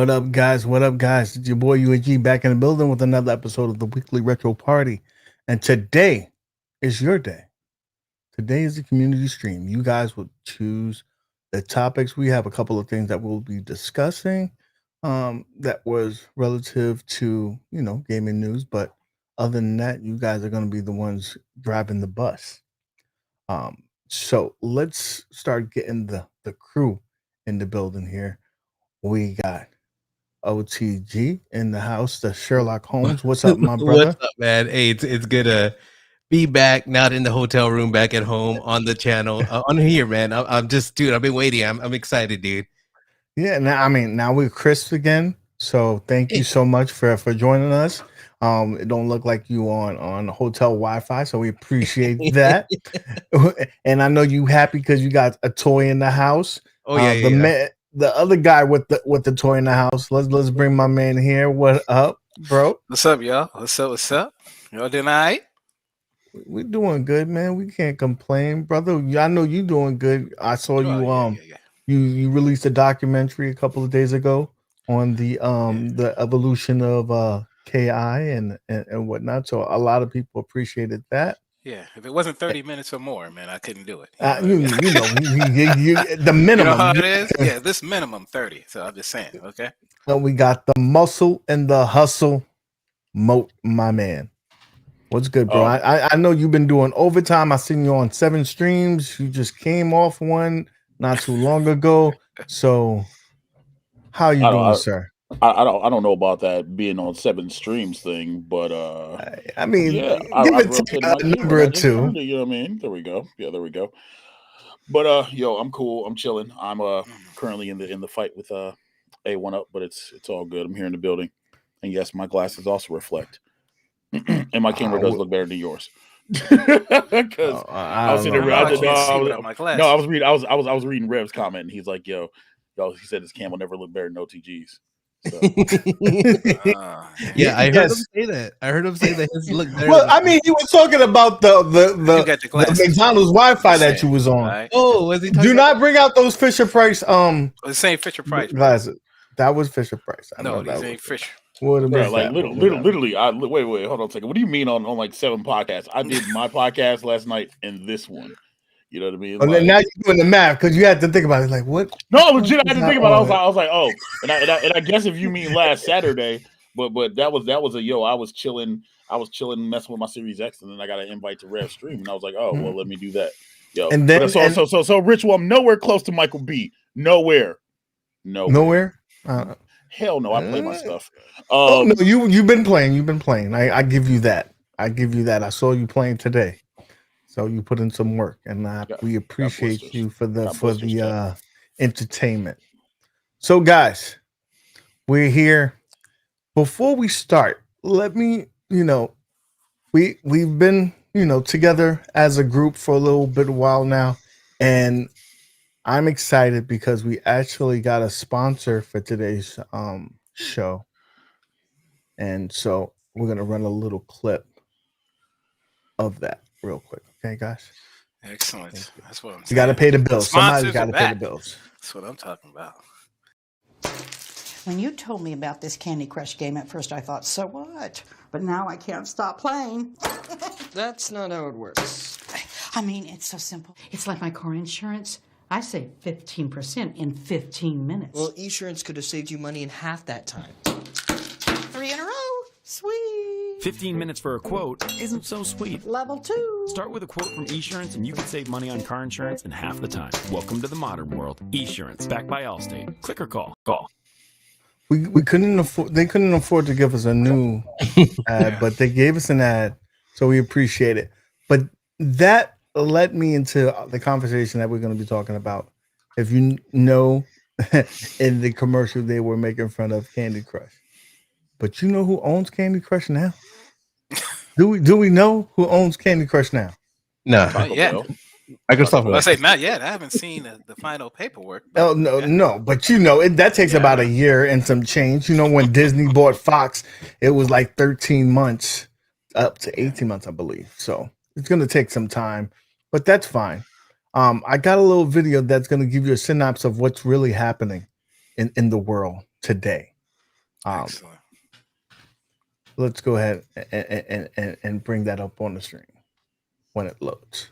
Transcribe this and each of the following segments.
What up, guys? What up, guys? It's your boy UAG back in the building with another episode of the Weekly Retro Party. And today is your day. Today is the community stream. You guys will choose the topics. We have a couple of things that we'll be discussing that was relative to, gaming news. But other than that, you guys are going to be the ones driving the bus. So let's start getting the crew in the building here. We got OTG in the house, the Sherlock Holmes. What's up, my brother? What's up, man? Hey, it's good to be back, not in the hotel room, back at home on the channel. On here, man. I'm just, dude, I've been waiting. I'm excited, dude. Yeah, now we're crisp again. So thank you so much for joining us. It don't look like you on hotel Wi-Fi, so we appreciate that. And I know you happy because you got a toy in the house. Oh yeah, The other guy with the toy in the house. Let's bring my man here. What up, bro? What's up, y'all? What's up? Y'all doing all right? We're doing good, man. We can't complain, brother. I know you doing good. I saw you you released a documentary a couple of days ago on the evolution of KI and whatnot. So a lot of people appreciated that. Yeah, if it wasn't 30 minutes or more, man, I couldn't do it. The minimum. You know how it is? Yeah, this minimum 30. So I'm just saying, okay? And we got the muscle and the hustle, MOAT, my man. What's good, bro? I know you've been doing overtime. I seen you on 7 streams. You just came off one not too long ago. So how you doing, sir? I don't know about that being on 7 streams thing, but I mean, yeah, give it a number or two. You know what I mean? There we go. Yeah, there we go. But yo, I'm cool. I'm chilling. I'm currently in the fight with A1 up, but it's all good. I'm here in the building, and yes, my glasses also reflect, and my camera does look better than yours. Because I was reading Rev's comment, and he's like, yo, he said his cam will never look better than OTG's. So. Yeah, I heard him say that. I heard him say that his look better. Well, I mean, he was talking about the McDonald's Wi-Fi that you was on. Right? Oh, was he? Do not bring out those Fisher Price the same Fisher Price glasses. That was Fisher Price. No, these ain't Fisher. Like literally. Wait, hold on a second. What do you mean on like 7 podcasts? I did my podcast last night and this one. You know what I mean? And then now you're doing the math because you had to think about it. Like what? No, legit. I had to think about it. I was like, oh, and I guess if you mean last Saturday, but that was I was chilling, messing with my Series X, and then I got an invite to Rev stream, and I was like, oh, well, let me do that. Yo, and then so Ritual, I'm nowhere close to Michael B. Nowhere. Hell no, I play my stuff. No, you've been playing. I give you that. I saw you playing today. So you put in some work, and we appreciate you for the entertainment. So, guys, we're here. Before we start, let me, we've been, together as a group for a little bit while now, and I'm excited because we actually got a sponsor for today's show, and so we're gonna run a little clip of that real quick. Okay, guys. Excellent. That's what I'm saying. You got to pay the bills. Somebody's got to pay the bills. That's what I'm talking about. When you told me about this Candy Crush game at first, I thought, so what? But now I can't stop playing. That's not how it works. I mean, it's so simple. It's like my car insurance. I save 15% in 15 minutes. Well, eSurance could have saved you money in half that time. 3 in a row. Sweet. 15 minutes for a quote isn't so sweet. Level 2. Start with a quote from eSurance and you can save money on car insurance in half the time. Welcome to the modern world. eSurance, backed by Allstate. Click or call. Call. We couldn't afford. They couldn't afford to give us a new ad, but they gave us an ad, so we appreciate it. But that led me into the conversation that we're going to be talking about. If you know, in the commercial they were making fun of Candy Crush. But you know who owns Candy Crush now? Do we know who owns Candy Crush now? No. Yeah. Microsoft. I say not yet. I haven't seen the final paperwork. Oh no. But that takes about a year and some change. When Disney bought Fox, it was like 13 months, up to 18 months, I believe. So it's going to take some time, but that's fine. I got a little video that's going to give you a synopsis of what's really happening in the world today. Excellent. Let's go ahead and bring that up on the screen when it loads.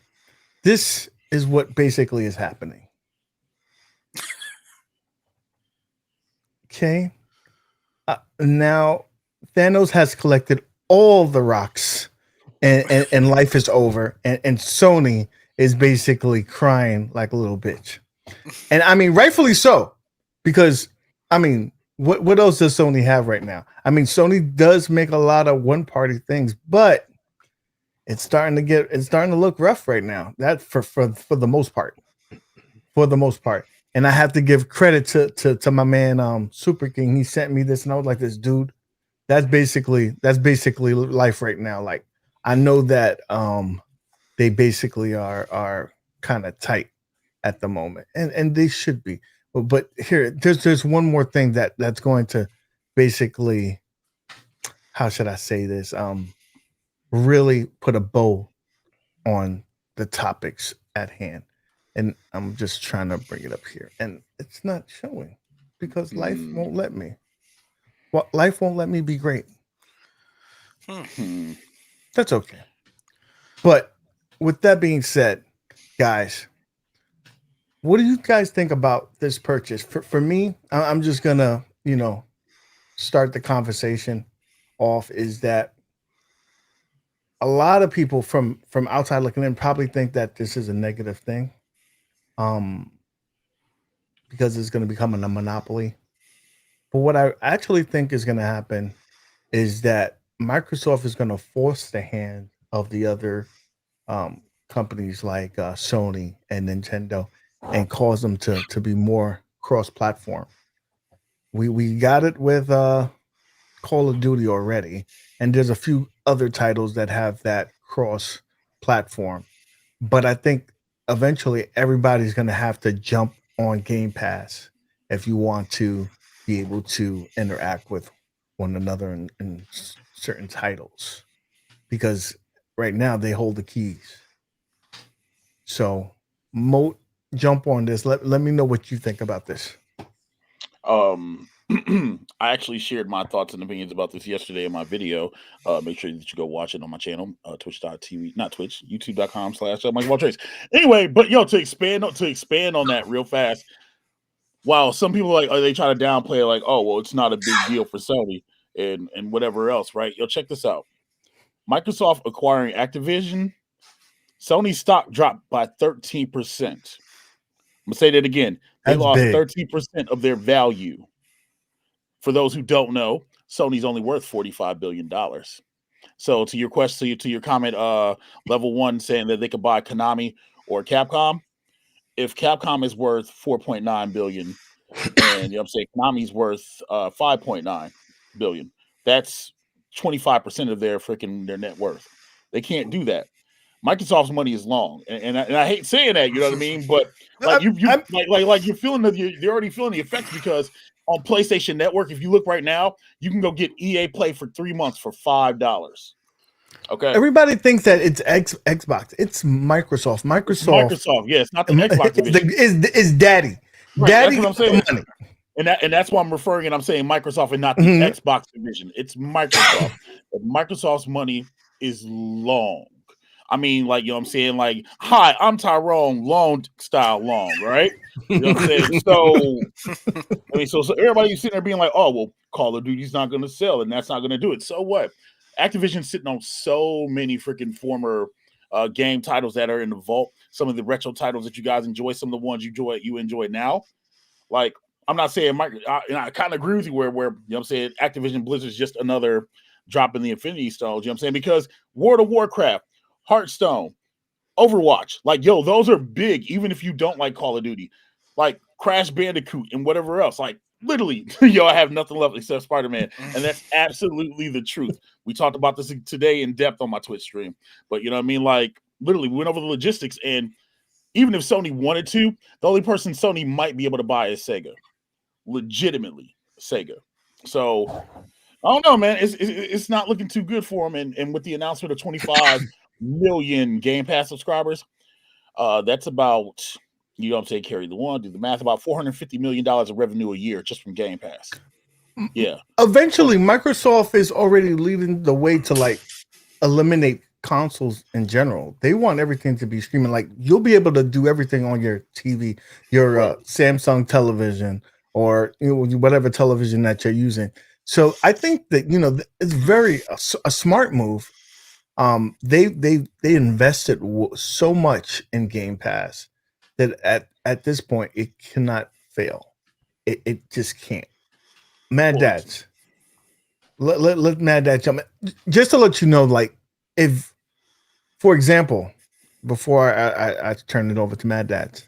This is what basically is happening. Okay. Now Thanos has collected all the rocks, and life is over, and Sony is basically crying like a little bitch. And I mean, rightfully so, because I mean, what else does Sony have right now? I mean, Sony does make a lot of one party things, but it's starting to look rough right now. That for the most part. For the most part. And I have to give credit to my man Super King. He sent me this and I was like, this dude, that's basically life right now. Like I know that they basically are kind of tight at the moment. And they should be. But here, there's one more thing that's going to basically, how should I say this? Really put a bow on the topics at hand. And I'm just trying to bring it up here. And it's not showing because life won't let me. Well, life won't let me be great. That's okay. But with that being said, guys, what do you guys think about this purchase? For me, I'm just gonna, start the conversation off. Is that a lot of people from outside looking in probably think that this is a negative thing, because it's going to become a monopoly. But what I actually think is going to happen is that Microsoft is going to force the hand of the other companies like Sony and Nintendo and cause them to be more cross-platform. We got it with Call of Duty already, and there's a few other titles that have that cross-platform. But I think eventually everybody's going to have to jump on Game Pass if you want to be able to interact with one another in certain titles, because right now they hold the keys. So, Moat, jump on this. Let me know what you think about this. I actually shared my thoughts and opinions about this yesterday in my video. Make sure that you go watch it on my channel, twitch.tv, not Twitch, youtube.com/MikeOfAllTrades. Anyway, but to expand on that real fast. While some people they try to downplay it, like, oh, well, it's not a big deal for Sony and whatever else, right? Check this out. Microsoft acquiring Activision, Sony stock dropped by 13%. I'm gonna say that again. They That's lost big. 13% of their value. For those who don't know, Sony's only worth $45 billion. So to your question, to your comment, level one saying that they could buy Konami or Capcom. If Capcom is worth 4.9 billion, and Konami's worth 5.9 billion, that's 25% of their net worth. They can't do that. Microsoft's money is long, and I hate saying that, you know what I mean? But like you're feeling you're already feeling the effects, because on PlayStation Network, if you look right now, you can go get EA Play for 3 months for $5. Okay. Everybody thinks that it's Xbox. It's Microsoft. Microsoft, yeah, it's not the Xbox division. Is Daddy. Right, Daddy, that's what I'm saying. money. And that's why I'm referring, and I'm saying Microsoft and not the Xbox division. It's Microsoft. But Microsoft's money is long. I mean, like, what I'm saying? Like, hi, I'm Tyrone, long style long, right? You know what I'm saying? So, so everybody's sitting there being like, oh, well, Call of Duty's not going to sell, and that's not going to do it. So what? Activision's sitting on so many freaking former game titles that are in the vault. Some of the retro titles that you guys enjoy, some of the ones you enjoy now. Like, I'm not saying and I kind of agree with you where Activision Blizzard's just another drop in the Infinity Stone. You know what I'm saying? Because World of Warcraft, Hearthstone, Overwatch, those are big, even if you don't like Call of Duty. Like Crash Bandicoot and whatever else. Like, literally, I have nothing left except Spider-Man. And that's absolutely the truth. We talked about this today in depth on my Twitch stream. But you know what I mean? Like, literally, we went over the logistics, and even if Sony wanted to, the only person Sony might be able to buy is Sega. Legitimately, Sega. So, I don't know, man. It's not looking too good for them. And with the announcement of 25 million Game Pass subscribers, that's about, carry the one, do the math, about $450 million of revenue a year just from Game Pass. Yeah. Eventually, Microsoft is already leading the way to like eliminate consoles in general. They want everything to be streaming. Like you'll be able to do everything on your TV, your Samsung television, or whatever television that you're using. So I think that it's very a smart move. They invested so much in Game Pass that at this point it cannot fail. It just can't. Mad Dads. Let Mad Dad jump in. Just to let you know, like if, for example, before I turn it over to Mad Dads,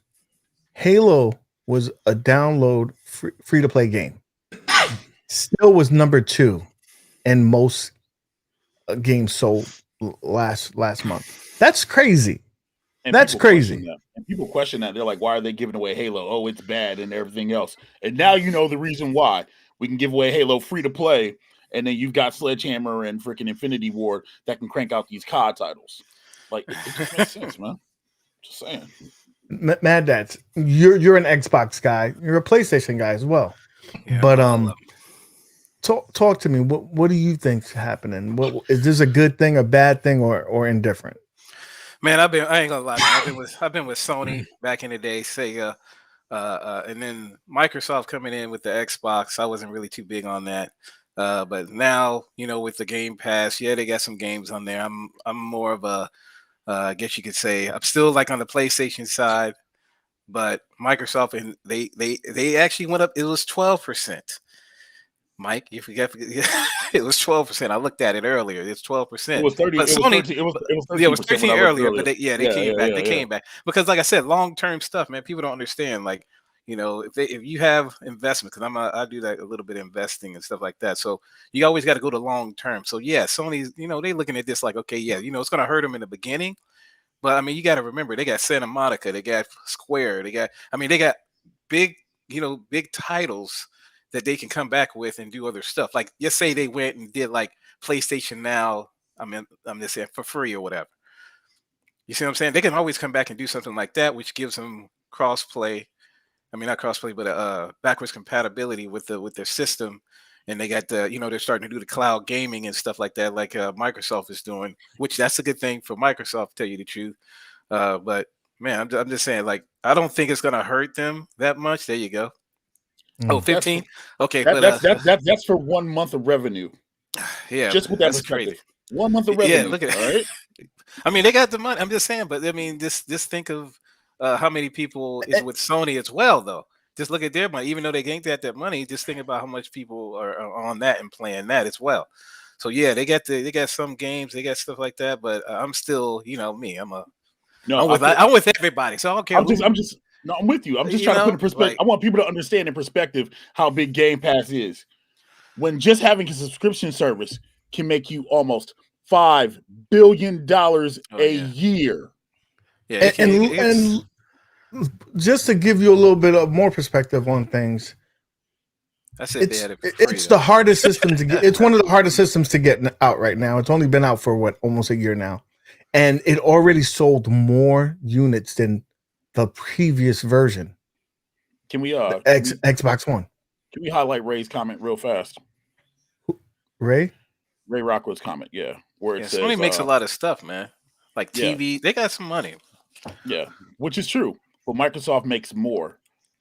Halo was a download free to play game. Still was number 2 in most games sold last month. That's crazy. And That's crazy. And people question that. They're like, why are they giving away Halo? Oh, it's bad and everything else. And now you know the reason why. We can give away Halo free to play, and then you've got Sledgehammer and freaking Infinity Ward that can crank out these COD titles. Like, it just makes sense, man. Just saying. Mad Dads, you're an Xbox guy. You're a PlayStation guy as well. Yeah, But talk to me. What do you think's happening? What is this a good thing, a bad thing, or indifferent? Man, I ain't gonna lie, man. I've been with Sony back in the day, Sega, and then Microsoft coming in with the Xbox. I wasn't really too big on that. But now, with the Game Pass, yeah, they got some games on there. I'm more of a I guess you could say I'm still like on the PlayStation side, but Microsoft, and they actually went up. It was 12%. Mike, you forget it was 12%. I looked at it earlier. It's 12%. It was 30. But It Sony, it was 13 earlier. But they came back. They Yeah. came back because, like I said, long-term stuff, man. People don't understand. Like, if you have investment, because I do that a little bit of investing and stuff like that. So you always got to go to long-term. So yeah, Sony's, they looking at this like, okay, yeah, it's going to hurt them in the beginning, but I mean, you got to remember they got Santa Monica, they got Square, they got big, big titles that they can come back with and do other stuff. Like, just say they went and did like PlayStation Now. I'm just saying for free or whatever. You see what I'm saying? They can always come back and do something like that, which gives them cross-play. I mean, not cross-play, but backwards compatibility with their system. And they got they're starting to do the cloud gaming and stuff like that, like Microsoft is doing, which that's a good thing for Microsoft, to tell you the truth. But man, I'm just saying, like, I don't think it's gonna hurt them that much. There you go. Oh, 15. Okay, that's for 1 month of revenue. Yeah, just with that that's perspective. Crazy. 1 month of revenue. Yeah, look at all right. I mean, they got the money. I'm just saying, but I mean, just think of how many people is with Sony as well, though. Just look at their money. Even though they ain't got that money, just think about how much people are on that and playing that as well. So yeah, they got some games, they got stuff like that. But I'm still, me. I'm with everybody. So I don't care. I'm with you. I'm just trying to put in perspective. Like, I want people to understand in perspective how big Game Pass is. When just having a subscription service can make you almost $5 billion a year. Yeah, and just to give you a little bit of more perspective on things, it's the hardest system to get. It's one of the hardest systems to get out right now. It's only been out for almost a year now, and it already sold more units than the previous version. Can we Xbox One? Can we highlight Ray's comment real fast? Ray Rockwood's comment, where it says Sony makes a lot of stuff, man. Like TV, they got some money. Yeah, which is true. But Microsoft makes more.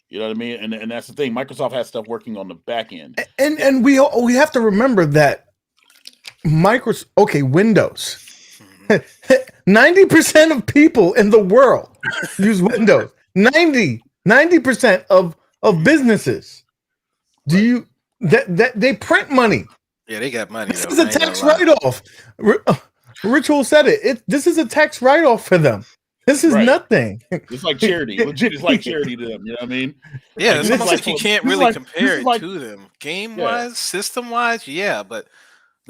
You know what I mean? And that's the thing. Microsoft has stuff working on the back end. And we have to remember that Windows. 90% of people in the world use Windows. 90% of businesses. That they print money. Yeah, they got money. This is a tax write-off. Ritual said it. This is a tax write-off for them. This is nothing. It's like charity. Legit, it's like charity to them. You know what I mean? Yeah, it's almost like you can't really compare it to them. Game-wise, system-wise, yeah, but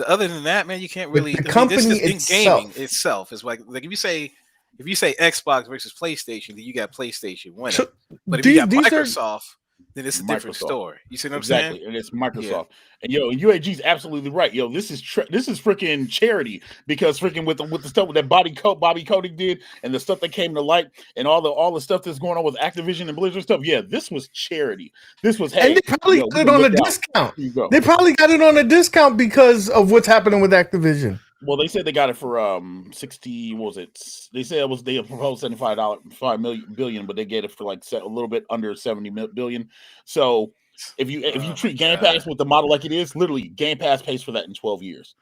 other than that, man, you can't really. The company gaming itself is like if you say Xbox versus PlayStation, then you got PlayStation winning. But if you got Microsoft, then it's a different Microsoft. story. You see what I'm Exactly, saying? and it's Microsoft. And UAG is absolutely right. This is freaking charity, because freaking with the stuff with that Bobby Kotick did, and the stuff that came to light, and all the stuff that's going on with Activision and Blizzard stuff. Yeah, this was charity. This was And they probably got it on a discount. They probably got it on a discount because of what's happening with Activision. Well, they said they got it for 60. What was it? They said they proposed $5 billion, but they get it for like a little bit under 70 billion. So if you treat Game Pass with the model like it is, literally Game Pass pays for that in 12 years.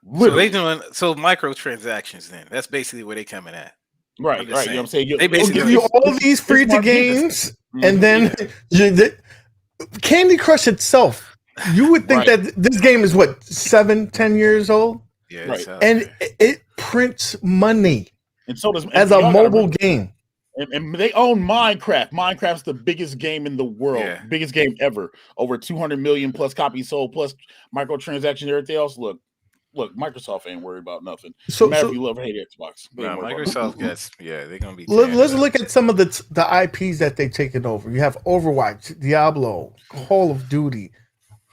Literally. So microtransactions. Then that's basically where they coming at. Right. You know what I'm saying? They basically give you all these free to games, and then Candy Crush itself. You would think that this game is what 7-10 years old. Yeah, and it prints money, and so does as a mobile game. And they own Minecraft. Minecraft's the biggest game in the world, biggest game ever. Over 200 million plus copies sold, plus microtransactions and everything else. Look, Microsoft ain't worried about nothing. No matter if you love or hate Xbox. Microsoft gets they're gonna be. Let's look at some of the IPs that they've taken over. You have Overwatch, Diablo, Call of Duty,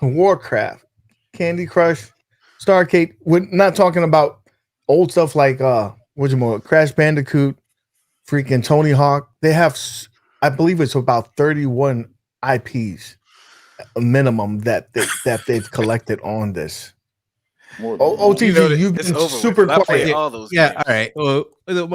Warcraft, Candy Crush, Starcade. We're not talking about old stuff like Crash Bandicoot, freaking Tony Hawk. They have, I believe it's about 31 IPs, a minimum that they've collected on this. OTG, you've been super quiet. All those games. All right. Well,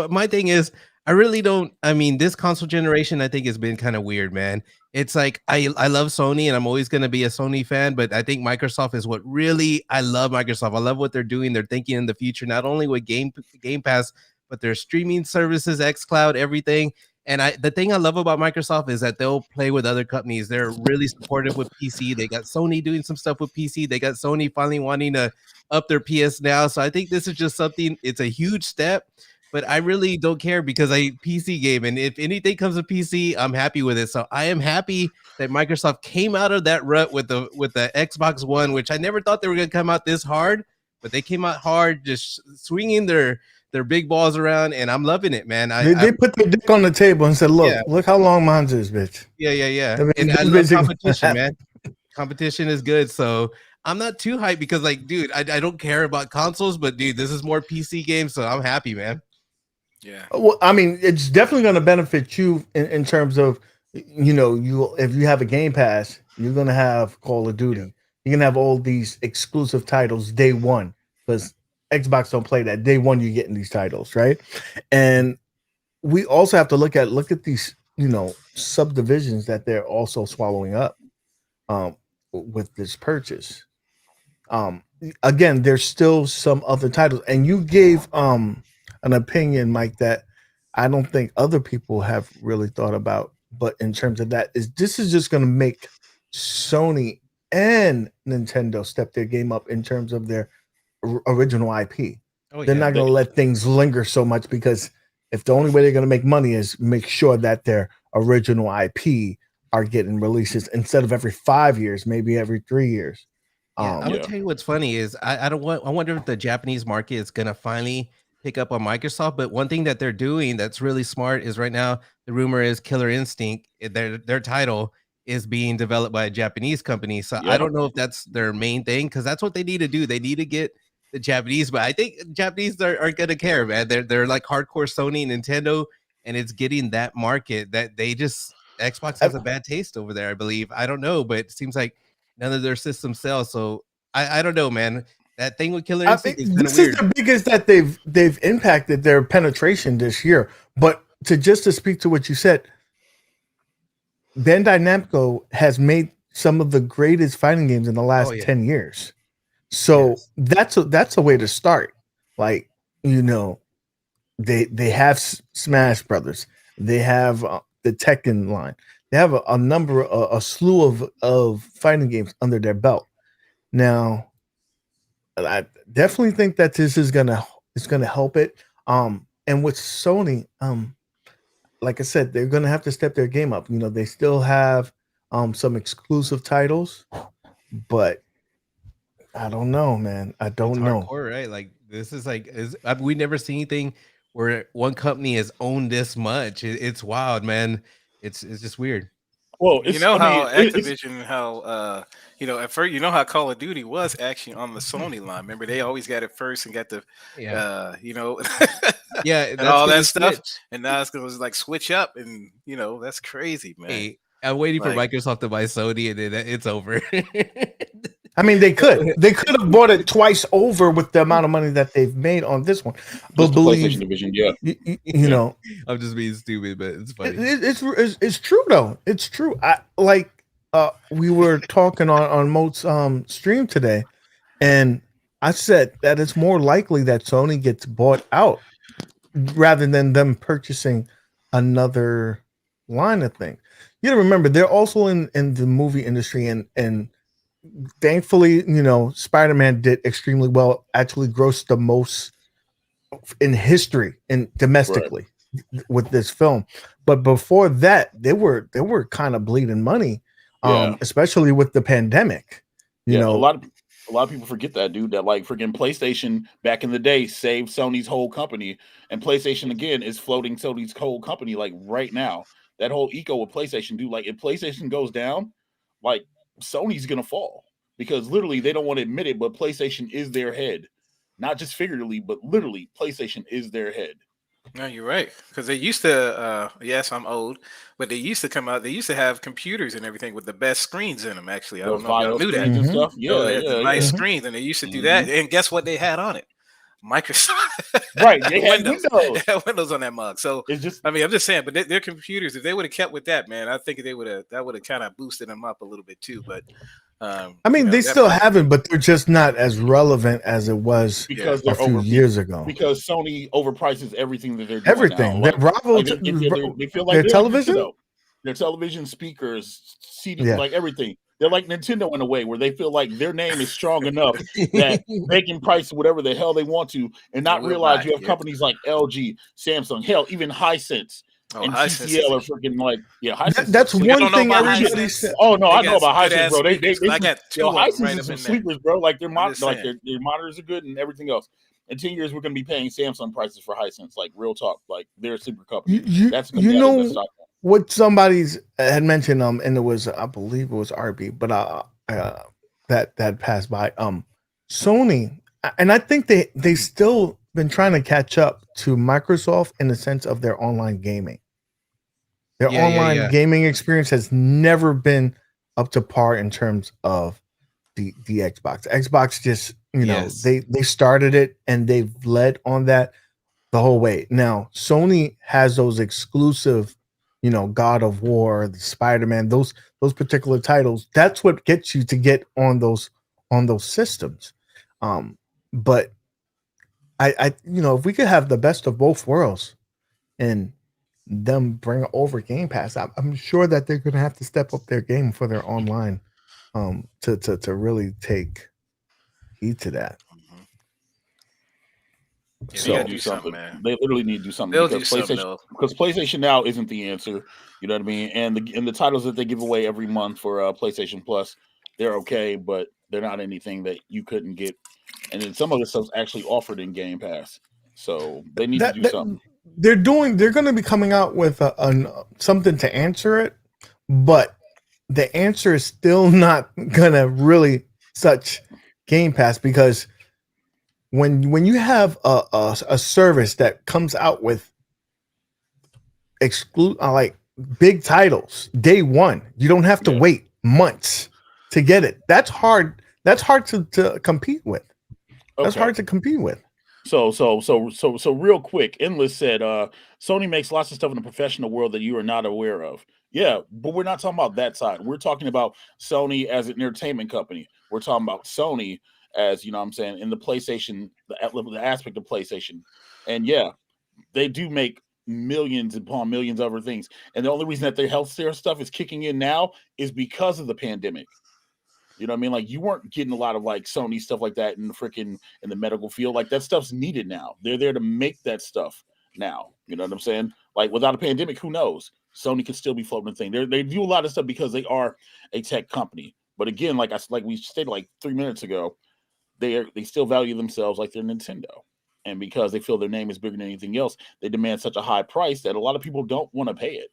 my thing is, I really don't. I mean, this console generation, I think, has been kind of weird, man. It's like I love Sony, and I'm always going to be a Sony fan, but I think Microsoft is what really I love. Microsoft, I love what they're doing. They're thinking in the future, not only with Game Pass, but their streaming services, xCloud, everything. And the thing I love about Microsoft is that they'll play with other companies. They're really supportive with PC. They got Sony doing some stuff with PC. They got Sony finally wanting to up their PS now. So I think this is just something. It's a huge step. But I really don't care because I PC game, and if anything comes to PC, I'm happy with it. So I am happy that Microsoft came out of that rut with the Xbox One, which I never thought they were going to come out this hard, but they came out hard, just swinging their big balls around, and I'm loving it, man. They put their dick on the table and said, "Look how long mine's is, bitch." Yeah. And I love competition, man. Competition is good, so I'm not too hyped because, like, dude, I don't care about consoles, but dude, this is more PC games, so I'm happy, man. Yeah. Well, I mean, it's definitely going to benefit you in terms of, if you have a Game Pass, you're going to have Call of Duty. You're going to have all these exclusive titles day one, because Xbox don't play that. Day one, you're getting these titles, right? And we also have to look at these, subdivisions that they're also swallowing up with this purchase. Again, there's still some other titles, and you gave an opinion, Mike, that I don't think other people have really thought about. But in terms of that, this is just going to make Sony and Nintendo step their game up in terms of their original IP. They're not going to let things linger so much, because if the only way they're going to make money is make sure that their original IP are getting releases instead of every 5 years, maybe every 3 years. I would tell you what's funny is I wonder if the Japanese market is going to finally pick up on Microsoft. But one thing that they're doing that's really smart is right now the rumor is Killer Instinct, their title is being developed by a Japanese company. So I don't know if that's their main thing, because that's what they need to do. They need to get the Japanese, but I think Japanese are gonna care, man. They're like hardcore Sony and Nintendo, and it's getting that market that they just Xbox has a bad taste over there, I believe. I don't know, but it seems like none of their systems sell. So I don't know, man. That thing with Killer Instinct is kind of weird. This is the biggest that they've impacted their penetration this year. But to speak to what you said, Bandai Namco has made some of the greatest fighting games in the last 10 years. So that's a way to start. Like, they have Smash Brothers. They have the Tekken line. They have a slew of fighting games under their belt. Now, I definitely think that this is gonna help it. And with Sony, like I said, they're gonna have to step their game up. They still have some exclusive titles, but I don't know, man. I don't know. Hardcore, right? Like this is we never seen anything where one company has owned this much. It's wild, man. It's just weird. Well, You it's know I how mean it's Activision, how at first, you know how Call of Duty was actually on the Sony line. Remember, they always got it first and got the, Yeah. Yeah, and that's all gonna that stuff. switch. And now it's gonna like switch up, and that's crazy, man. Hey, I'm waiting for Like, Microsoft to buy Sony, and then it's over. I mean, they could have bought it twice over with the amount of money that they've made on this one. But just the believe PlayStation division, yeah. you know, I'm just being stupid, but it's funny. it's true though. It's true. We were talking on MOAT's stream today, and I said that it's more likely that Sony gets bought out rather than them purchasing another line of things. You gotta remember they're also in the movie industry, and thankfully, Spider-Man did extremely well, actually grossed the most in history and domestically with this film. But before that, they were kind of bleeding money, especially with the pandemic. A lot of people forget that, dude, that like freaking PlayStation back in the day saved Sony's whole company, and PlayStation again is floating Sony's whole company like right now. That whole eco with PlayStation, dude, like if PlayStation goes down, like Sony's gonna fall, because literally they don't want to admit it, but PlayStation is their head. Not just figuratively, but literally PlayStation is their head. no, you're right. Because they used to, yes, I'm old, but they used to come out. They used to have computers and everything with the best screens in them. Actually, I don't know if y'all knew that. And stuff. They had the nice screens, and they used to do that. And guess what they had on it? Microsoft. Right, they had Windows. They had Windows on that mug. So it's just, I mean, I'm just saying, but their computers, if they would have kept with that, man, I think that would have kind of boosted them up a little bit too. But I mean, they still haven't, but they're just not as relevant as it was because a few years ago. Because Sony overprices everything that they're doing. Everything. Now. They feel like their television, their television, speakers, CD, like everything. They're like Nintendo in a way, where they feel like their name is strong enough that they can price whatever the hell they want to, and not realize you have companies like LG, Samsung, hell, even Hisense. And TCL are freaking like, Hisense. That's one thing everybody said. Oh no, I know about Hisense, bro. They got Hisense is some sleepers, bro. Like their monitors are good and everything else. In 10 years, we're gonna be paying Samsung prices for Hisense. Like real talk, like they're a super company. That's what somebody's had mentioned, and it was, I believe it was RB, but that passed by. Sony, and I think they still been trying to catch up to Microsoft in the sense of their online gaming. Their online gaming experience has never been up to par in terms of the Xbox. Xbox just, they started it and they've led on that the whole way. Now, Sony has those exclusive, God of War, the Spider-Man, those particular titles. That's what gets you to get on those systems. But I if we could have the best of both worlds and them bring over Game Pass, I'm sure that they're going to have to step up their game for their online to really take heed to that. Yeah, so do something, man. They literally need to do something, because PlayStation Now isn't the answer. You know what I mean? And the titles that they give away every month for PlayStation Plus, they're okay, but they're not anything that you couldn't get. And then some of the stuff's actually offered in Game Pass, so they need to do something. They're going to be coming out with something to answer it, but the answer is still not gonna really touch Game Pass, because when you have a service that comes out with like big titles day one, you don't have to wait months to get it. That's hard. That's hard to compete with. That's hard to compete with. So real quick, Endless said, Sony makes lots of stuff in the professional world that you are not aware of. Yeah, but we're not talking about that side. We're talking about Sony as an entertainment company. We're talking about Sony as, in the PlayStation, the aspect of PlayStation. And yeah, they do make millions upon millions of other things. And the only reason that their healthcare stuff is kicking in now is because of the pandemic. You know what I mean? Like, you weren't getting a lot of like Sony stuff like that in the medical field. Like, that stuff's needed now. They're there to make that stuff now. You know what I'm saying? Like, without a pandemic, who knows? Sony could still be floating the thing. They do a lot of stuff because they are a tech company. But again, like we stated like 3 minutes ago, they still value themselves like they're Nintendo. And because they feel their name is bigger than anything else, they demand such a high price that a lot of people don't want to pay it.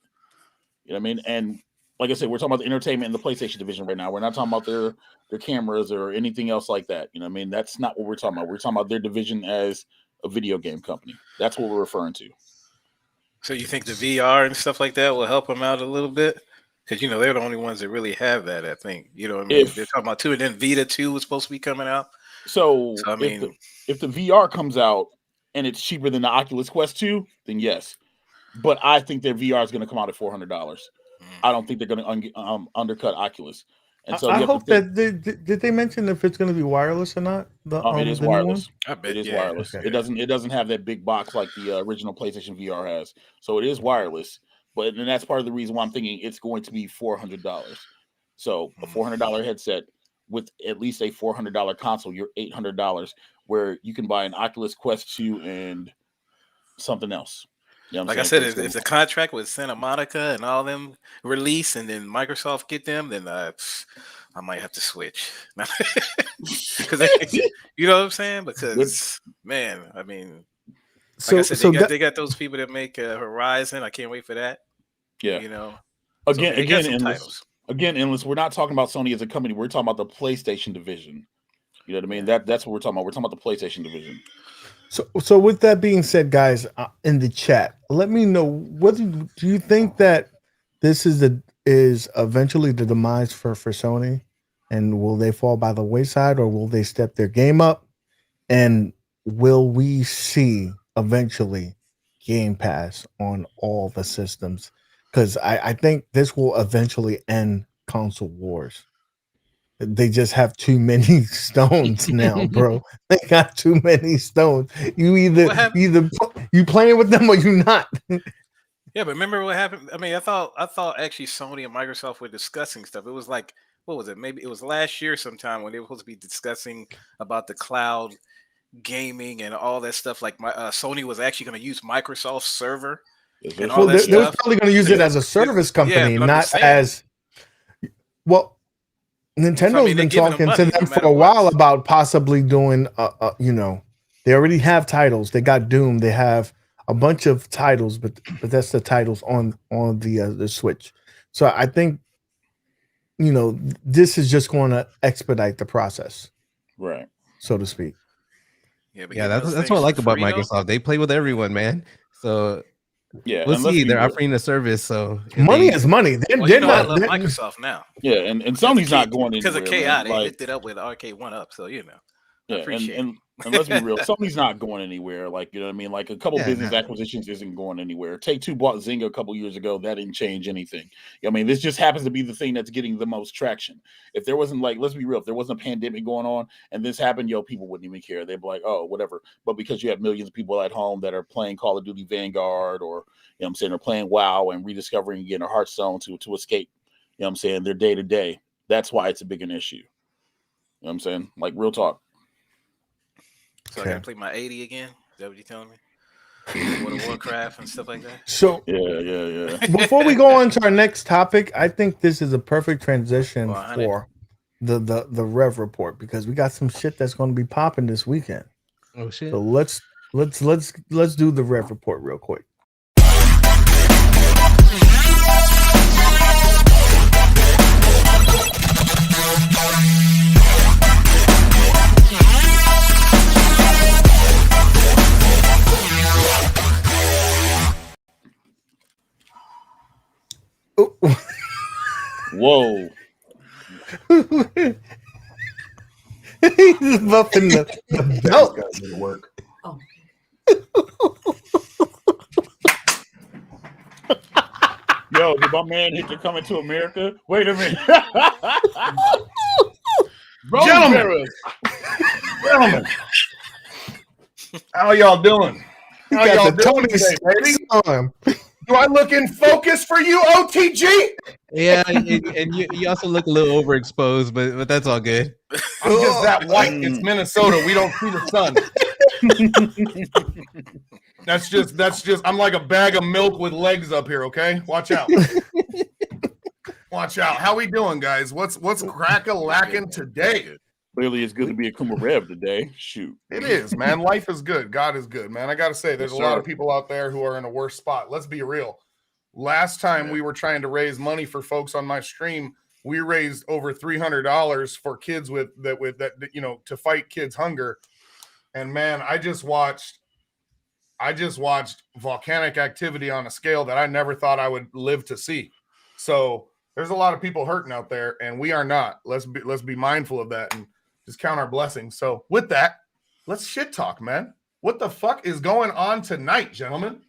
You know what I mean? And like I said, we're talking about the entertainment and the PlayStation division right now. We're not talking about their cameras or anything else like that. You know what I mean? That's not what we're talking about. We're talking about their division as a video game company. That's what we're referring to. So you think the VR and stuff like that will help them out a little bit? Because they're the only ones that really have that. I think you know what I mean. They're talking about 2, and then Vita 2 was supposed to be coming out. So I mean, if the VR comes out and it's cheaper than the Oculus Quest 2, then yes. But I think their VR is going to come out at $400. I don't think they're going to undercut Oculus. And so I hope that did they mention if it's going to be wireless or not? It is wireless. I bet it is wireless. Okay. It doesn't have that big box like the original PlayStation VR has. So it is wireless. But and that's part of the reason why I'm thinking it's going to be $400. So a $400 headset with at least a $400 console, you're $800, where you can buy an Oculus Quest 2 and something else. You know like I said, if the contract with Santa Monica and all them release, and then Microsoft get them, then I might have to switch. Because you know what I'm saying? Because man, I mean, like I said, they got those people that make Horizon. I can't wait for that. Yeah, Again, Endless. We're not talking about Sony as a company. We're talking about the PlayStation division. You know what I mean? That's what we're talking about. We're talking about the PlayStation division. So with that being said, guys, in the chat, let me know whether do you think that this is eventually the demise for Sony, and will they fall by the wayside, or will they step their game up, and will we see eventually Game Pass on all the systems? Because I think this will eventually end console wars. They just have too many stones now, bro. They got too many stones. You either you playing with them or you not. Yeah, but remember what happened? I mean, I thought actually Sony and Microsoft were discussing stuff. It was like, what was it? Maybe it was last year sometime when they were supposed to be discussing about the cloud gaming and all that stuff. Like Sony was actually going to use Microsoft's server. And all that they were probably going to use it as a service company, not as well. Nintendo's been talking to them for a while about possibly doing, they already have titles. They got Doom. They have a bunch of titles, but that's the titles on the Switch. So I think, this is just going to expedite the process, right, so to speak. Yeah, that's what I like about Microsoft. They play with everyone, man. So yeah, we'll see. They're offering a service, so money is money. They're not. I love Microsoft now. Yeah, and Sony's not going anywhere because of KI. They hooked it up with Arcade 1-Up, so Yeah, and let's be real, Sony's not going anywhere. Like, you know what I mean? Like a couple business acquisitions isn't going anywhere. Take-Two bought Zynga a couple years ago. That didn't change anything. I mean, this just happens to be the thing that's getting the most traction. If there wasn't, like, let's be real, if there wasn't a pandemic going on and this happened, people wouldn't even care. They'd be like, oh, whatever. But because you have millions of people at home that are playing Call of Duty Vanguard, or, they're playing WoW and rediscovering again a Hearthstone to escape, their day to day. That's why it's a bigger issue. You know what I'm saying? Like, real talk. So I gotta play my 80 again? Is that what you're telling me? World of Warcraft and stuff like that? So yeah. Before we go on to our next topic, I think this is a perfect transition for the Rev Report, because we got some shit that's going to be popping this weekend. Oh shit. So let's do the Rev Report real quick. Whoa. He's buffing the belt. Oh. Yo, did my man hit the Coming to America? Wait a minute. Gentlemen, how y'all doing? How y'all doing today, baby? Do I look in focus for you, OTG? Yeah, and you also look a little overexposed, but that's all good. I'm just that white. It's Minnesota. We don't see the sun. That's just. I'm like a bag of milk with legs up here. Okay, watch out. Watch out. How we doing, guys? What's crack-a-lacking today? Clearly, it's good to be a Kuma Rev today. Shoot. It is, man. Life is good. God is good, man. I got to say, there's a lot of people out there who are in a worse spot. Let's be real. last time we were trying to raise money for folks on my stream, we raised over $300 for kids with that, you know, to fight kids' hunger. And man, I just watched volcanic activity on a scale that I never thought I would live to see. So there's a lot of people hurting out there, and we are not. Let's be mindful of that and just count our blessings. So with that, let's shit talk, man. What the fuck is going on tonight, gentlemen?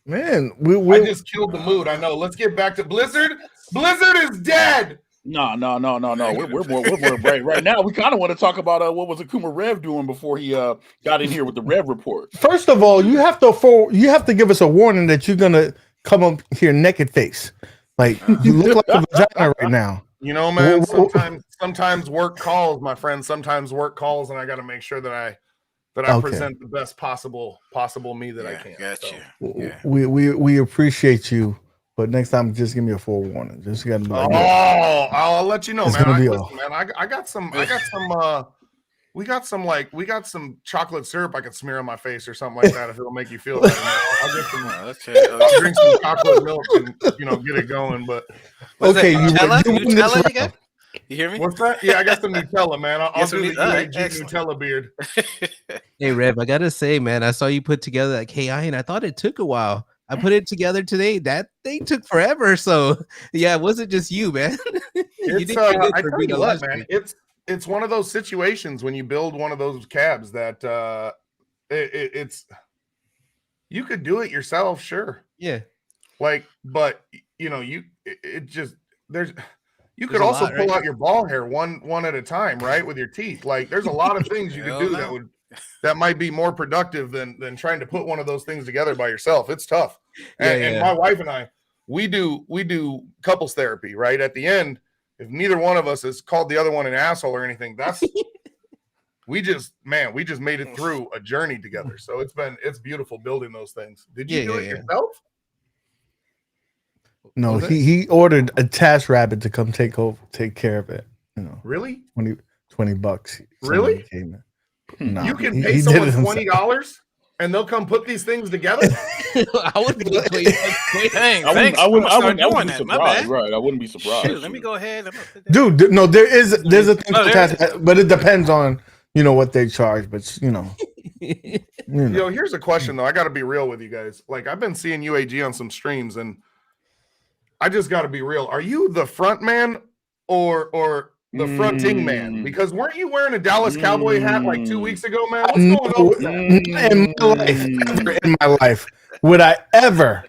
Man, I just killed the mood. I know. Let's get back to Blizzard. Blizzard is dead. No. We're right now. We kind of want to talk about what was Akuma Rev doing before he got in here with the Rev report. First of all, you have to give us a warning that you're gonna come up here naked face. Like you look like a vagina right now. You know, man. Sometimes work calls, my friend. Sometimes work calls, and I got to make sure that I present the best possible me that I can. Gotcha. So, We appreciate you, but next time just give me a forewarning. Just got to. I'll let you know, It's man. gonna be Listen, man. I got some. We got some chocolate syrup I could smear on my face or something like that if it'll make you feel better. I'll get some. I'll drink some chocolate milk and get it going. But okay, Nutella you got? You hear me? What's that? Yeah, I got some Nutella, man. I'll do the UAG Nutella beard. Hey, Rev, I gotta say, man, I saw you put together that KI, and I thought it took a while. I put it together today. That thing took forever. So, yeah, it wasn't just you, man. I tell you what, man. It's one of those situations when you build one of those cabs that it's you could do it yourself, sure. Yeah. Like, but you could also pull out your ball hair one at a time, right? With your teeth. Like there's a lot of things you could do that might be more productive than trying to put one of those things together by yourself. It's tough. And my wife and I, we do couples therapy, right? At the end, if neither one of us has called the other one an asshole or anything, that's we just made it through a journey together. So it's beautiful building those things. Did you do it yourself? No, he ordered a Task Rabbit to come take care of it. Really? $20. Really? No, you can pay someone $20 and they'll come put these things together. I wouldn't be I wouldn't be surprised. Right? I wouldn't be surprised. Dude, let me go ahead. Dude, no, there's a thing for Task, but it depends on what they charge. But here's a question though. I got to be real with you guys. Like I've been seeing UAG on some streams and. I just got to be real. Are you the front man or the fronting man? Because weren't you wearing a Dallas Cowboy hat like 2 weeks ago, man? What's going on with that? In my life, would I ever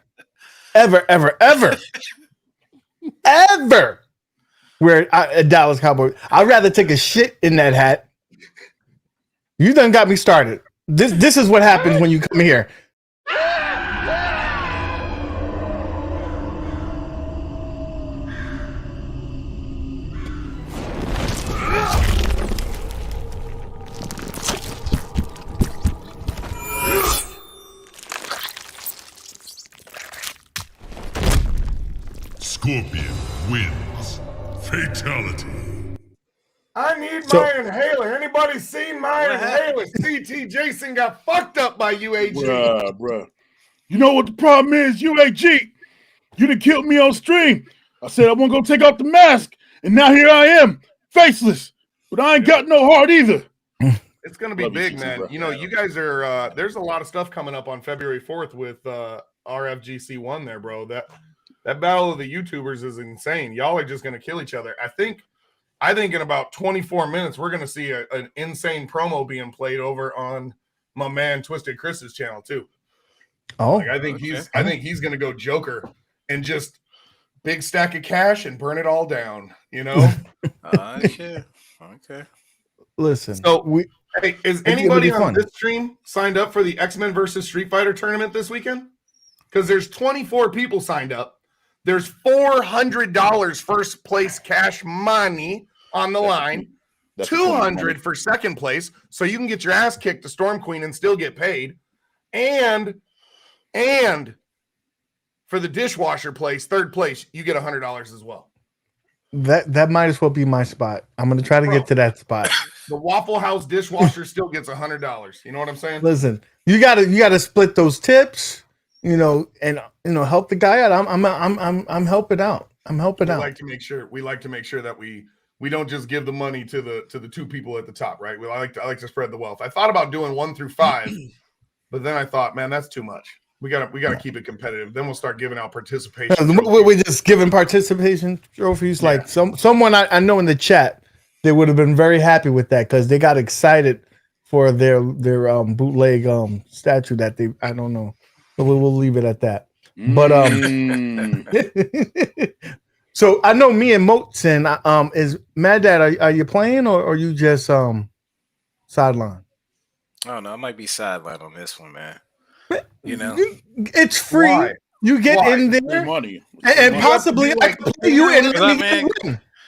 wear a Dallas Cowboy? I'd rather take a shit in that hat. You done got me started. This is what happens when you come here. Scorpion wins. Fatality. I need my inhaler. Anybody seen my inhaler? CT Jason got fucked up by UAG. Bruh. You know what the problem is, UAG? You done killed me on stream. I said I wasn't going to take off the mask, and now here I am, faceless. But I ain't got no heart either. It's going to be big, man. You guys are, there's a lot of stuff coming up on February 4th with RFGC1 there, bro. That battle of the YouTubers is insane. Y'all are just going to kill each other. I think in about 24 minutes, we're going to see an insane promo being played over on my man Twisted Chris's channel too. Oh, I think he's going to go Joker and just big stack of cash and burn it all down. Okay. Listen. So is anybody on this stream signed up for the X-Men versus Street Fighter tournament this weekend? Because there's 24 people signed up. There's $400 first place cash money on the line, $200 for second place, so you can get your ass kicked to Storm Queen and still get paid, and for the dishwasher place, third place, you get $100 as well. That might as well be my spot. I'm gonna try to get to that spot. The Waffle House dishwasher still gets $100. You know what I'm saying? Listen, you gotta split those tips. and help the guy out. I'm helping out. I'm helping we out. like to make sure that we don't just give the money to the two people at the top, right? I like to spread the wealth. I thought about doing 1 through 5, but then I thought, man, that's too much. We gotta keep it competitive. Then we'll start giving out participation. We're just giving participation trophies. Like someone I know in the chat, they would have been very happy with that because they got excited for their bootleg statue that they, I don't know, but we'll leave it at that. But so I know me and Moten, is Mad Dad, are you playing or are you just sideline? I don't know. I might be sideline on this one, man. It's free. Why? You get in there, Free money. and possibly I can play you in.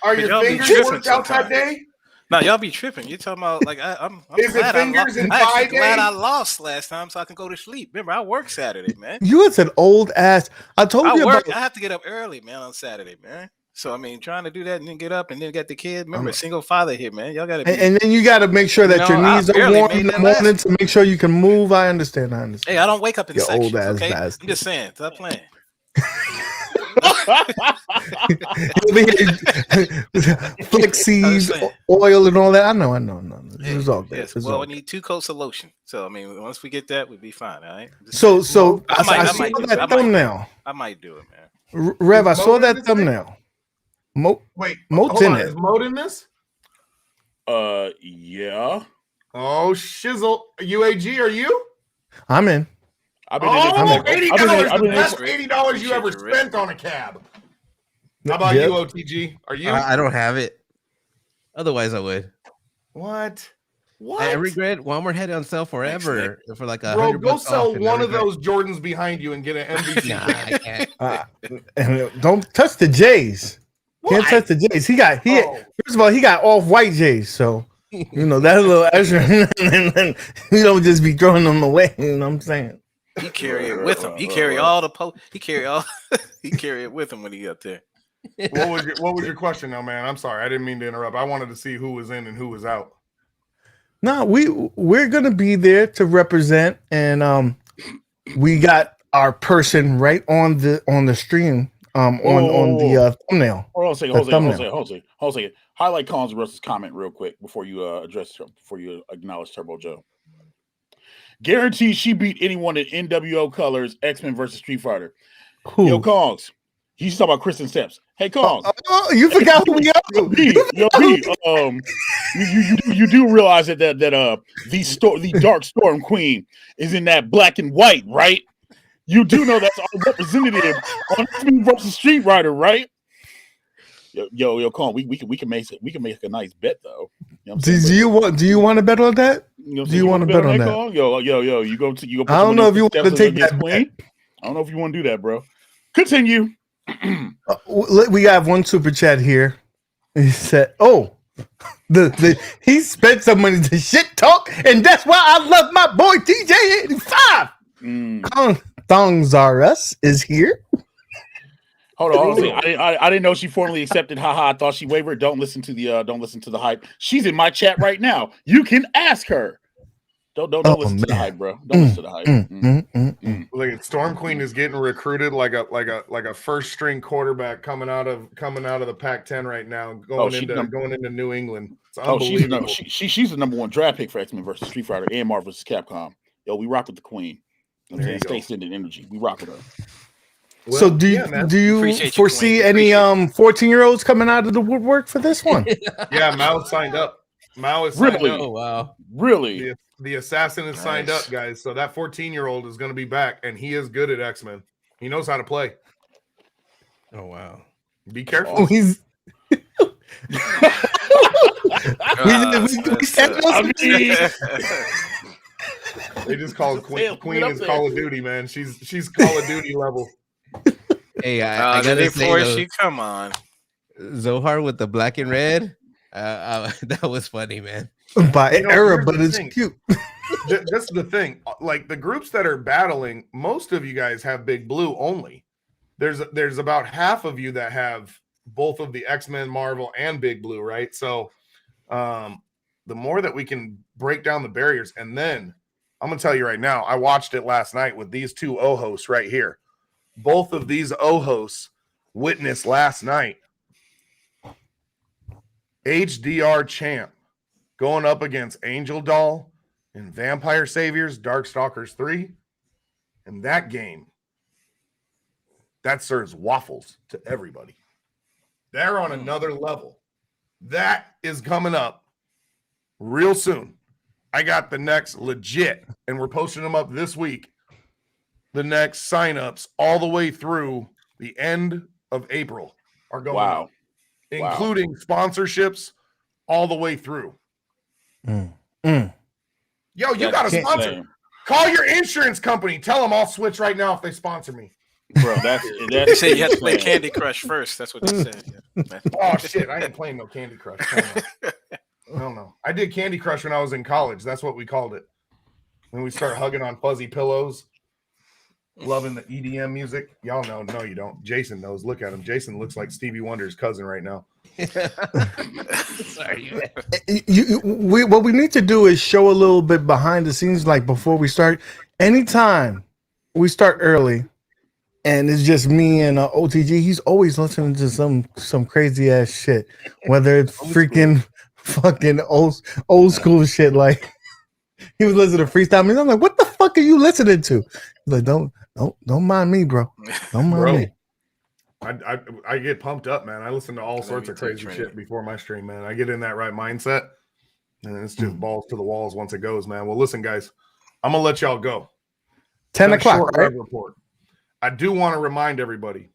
Are your fingers worked out that day? No, y'all be tripping. You're talking about like I'm Is it fingers in 5 days? Glad I lost last time so I can go to sleep. Remember, I work Saturday, man. You was an old ass. I told you I have to get up early, man, on Saturday, man. So I mean, trying to do that and then get up and then get the kid. Remember, single father here, man. Y'all gotta and then you gotta make sure that your knees are warm in the morning to make sure you can move. I understand. Hey, I don't wake up in sections, old ass okay? bastard. I'm just saying, stop playing. Flex oil and all that. I know. This is all good. Yes. Well, we need 2 coats of lotion. So I mean, once we get that, we'll be fine. All right. So I saw that thumbnail. I might do it, man. Rev, I saw that thumbnail. Wait, Moat in it. Is Moat in this? Yeah. Oh, shizzle. UAG, are you? I'm in. I've been $80. The best $80 you ever spent on a cab. How about you, OTG? Are you? I don't have it. Otherwise, I would. What? I regret Walmart had it on sale forever for like $100. Bro, go sell one of those Jordans behind you and get an MVP. Nah, I can't. And don't touch the J's. Can't touch the J's. First of all, he got off-white J's, so that's a little extra. And you don't just be throwing them away. You know what I'm saying? He carry it with him. He carry all the He carry it with him when he up there. What was your question now, man? I'm sorry, I didn't mean to interrupt. I wanted to see who was in and who was out. No, we're gonna be there to represent, and we got our person right on the stream. On the thumbnail. Hold on a second. Highlight Collins Russ's comment real quick before you acknowledge Turbo Joe. Guaranteed she beat anyone in NWO colors, X-Men versus Street Fighter. Who? Yo, Kongs. He's talking about Kristen Steps. Hey, Kongs. You forgot who we are. You do realize that the Dark Storm Queen is in that black and white, right? You do know that's our representative on X-Men versus Street Fighter, right? Yo, Kong, we can make a nice bet though. Do you want to bet on that? Do you want to bet on that? Kong? Yo, you go. I don't know if you want to take that queen. I don't know if you want to do that, bro. Continue. We have one super chat here. He said, "Oh, he spent some money to shit talk, and that's why I love my boy TJ85." Thongs R Us is here. Hold on. I didn't know she formally accepted. Haha, I thought she wavered. Don't listen to the hype. She's in my chat right now. You can ask her. Don't listen to the hype, bro. Don't listen to the hype. Look, Storm Queen is getting recruited like a first string quarterback coming out of the Pac-10 right now, going into New England. She's the number 1 draft pick for X-Men versus Street Fighter and Marvel vs. Capcom. Yo, we rock with the Queen. Stay sending energy. We rock with her. Well, so do you foresee any 14-year-olds coming out of the woodwork for this one? Yeah, Mao signed up. Mao is signed up. Oh wow. Really? The assassin is signed up, guys. So that 14-year-old is going to be back, and he is good at X-Men. He knows how to play. Oh wow. Be careful. Oh, he's they just call Queen is Call of Duty, man. She's Call of Duty level. Hey, I gotta say though, come on, Zohar with the black and red. That was funny, man. By error, but it's cute. That's the thing. Like the groups that are battling, most of you guys have Big Blue only. There's about half of you that have both of the X-Men, Marvel, and Big Blue, right? So the more that we can break down the barriers, and then I'm gonna tell you right now. I watched it last night with these two O hosts right here. Both of these O hosts witnessed last night HDR Champ going up against Angel Doll and Vampire Saviors Darkstalkers 3. And that game, that serves waffles to everybody. They're on another level. That is coming up real soon. I got the next legit, and we're posting them up this week. The next signups all the way through the end of April are going up, including sponsorships all the way through. Yo, you got a sponsor. Call your insurance company. Tell them I'll switch right now if they sponsor me. Bro, that's They say you have to play Candy Crush first. That's what they said. Yeah. Oh shit, I ain't playing no Candy Crush. No. I did Candy Crush when I was in college. That's what we called it. When we start hugging on fuzzy pillows, loving the EDM music. Y'all know. No, you don't. Jason knows. Look at him. Jason looks like Stevie Wonder's cousin right now. Sorry. What we need to do is show a little bit behind the scenes, like before we start. Anytime we start early, and it's just me and OTG, he's always listening to some crazy ass shit, whether it's freaking fucking old school shit. Like he was listening to freestyle music. I'm like, what the fuck are you listening to? He's like, don't mind me, bro. Don't mind me. I get pumped up, man. I listen to all sorts of crazy shit before my stream, man. I get in that right mindset, and it's just balls to the walls once it goes, man. Well, listen, guys, I'm gonna let y'all go. 10 o'clock, right? Report. I do want to remind everybody.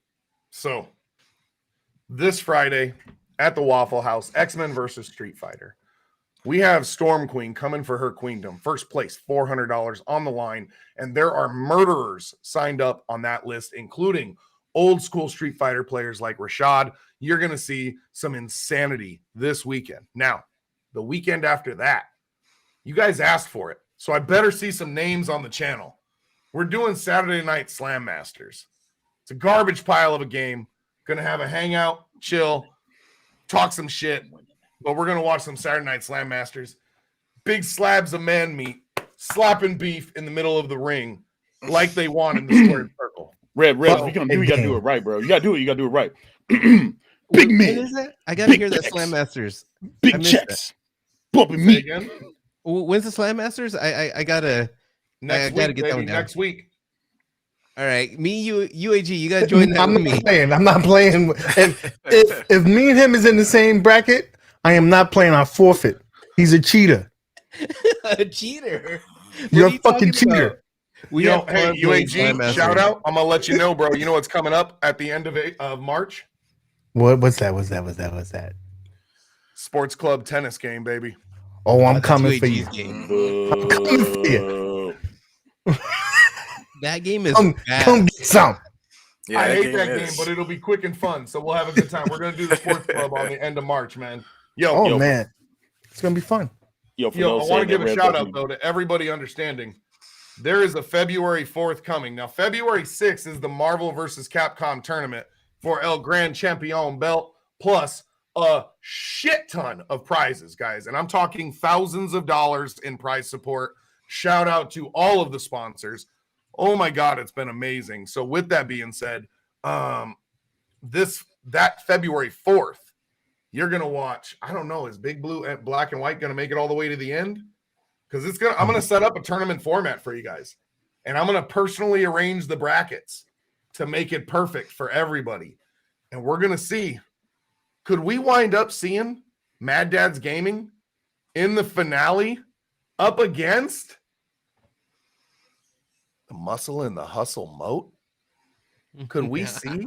So, this Friday at the Waffle House, X-Men versus Street Fighter. We have Storm Queen coming for her queendom. First place, $400 on the line, and there are murderers signed up on that list, including old school Street Fighter players like Rashad. You're going to see some insanity this weekend. Now, the weekend after that, you guys asked for it, so I better see some names on the channel. We're doing Saturday Night Slam Masters. It's a garbage pile of a game. Going to have a hangout, chill, talk some shit, but we're going to watch some Saturday Night Slam Masters. Big slabs of man meat, slapping beef in the middle of the ring like they want in the squared circle. Red, if you're gonna do, you gotta do it right, bro. You gotta do it right. Big man. What is that? I gotta hear that Slam Masters. Big checks. Bumping me again. When's the Slam Masters? I gotta next week, get that one down. Next week. All right, UAG, you gotta join that with me. I'm not playing. If me and him is in the same bracket, I am not playing. I forfeit. He's a cheater. A cheater. You're a fucking cheater. Hey, UAG, shout out. I'm gonna let you know, bro. You know what's coming up at the end of March? What's that? Sports club tennis game, baby. Oh, I'm coming for you. I'm coming for you. That game is come get some. Yeah, I hate that game, but it'll be quick and fun, so we'll have a good time. We're gonna do the sports club on the end of March, man. Yo, man, it's gonna be fun. I want to give a shout out though to everybody understanding. There is a February 4th coming. Now, February 6th is the Marvel versus Capcom tournament for El Gran Champion belt, plus a shit ton of prizes, guys. And I'm talking thousands of dollars in prize support. Shout out to all of the sponsors. Oh my God, it's been amazing. So with that being said, that February 4th, you're going to watch, I don't know, is Big Blue and Black and White going to make it all the way to the end? Because I'm going to set up a tournament format for you guys. And I'm going to personally arrange the brackets to make it perfect for everybody. And we're going to see, could we wind up seeing Maddads Gaming in the finale up against the Muscle and the Hustle MOAT? Could we see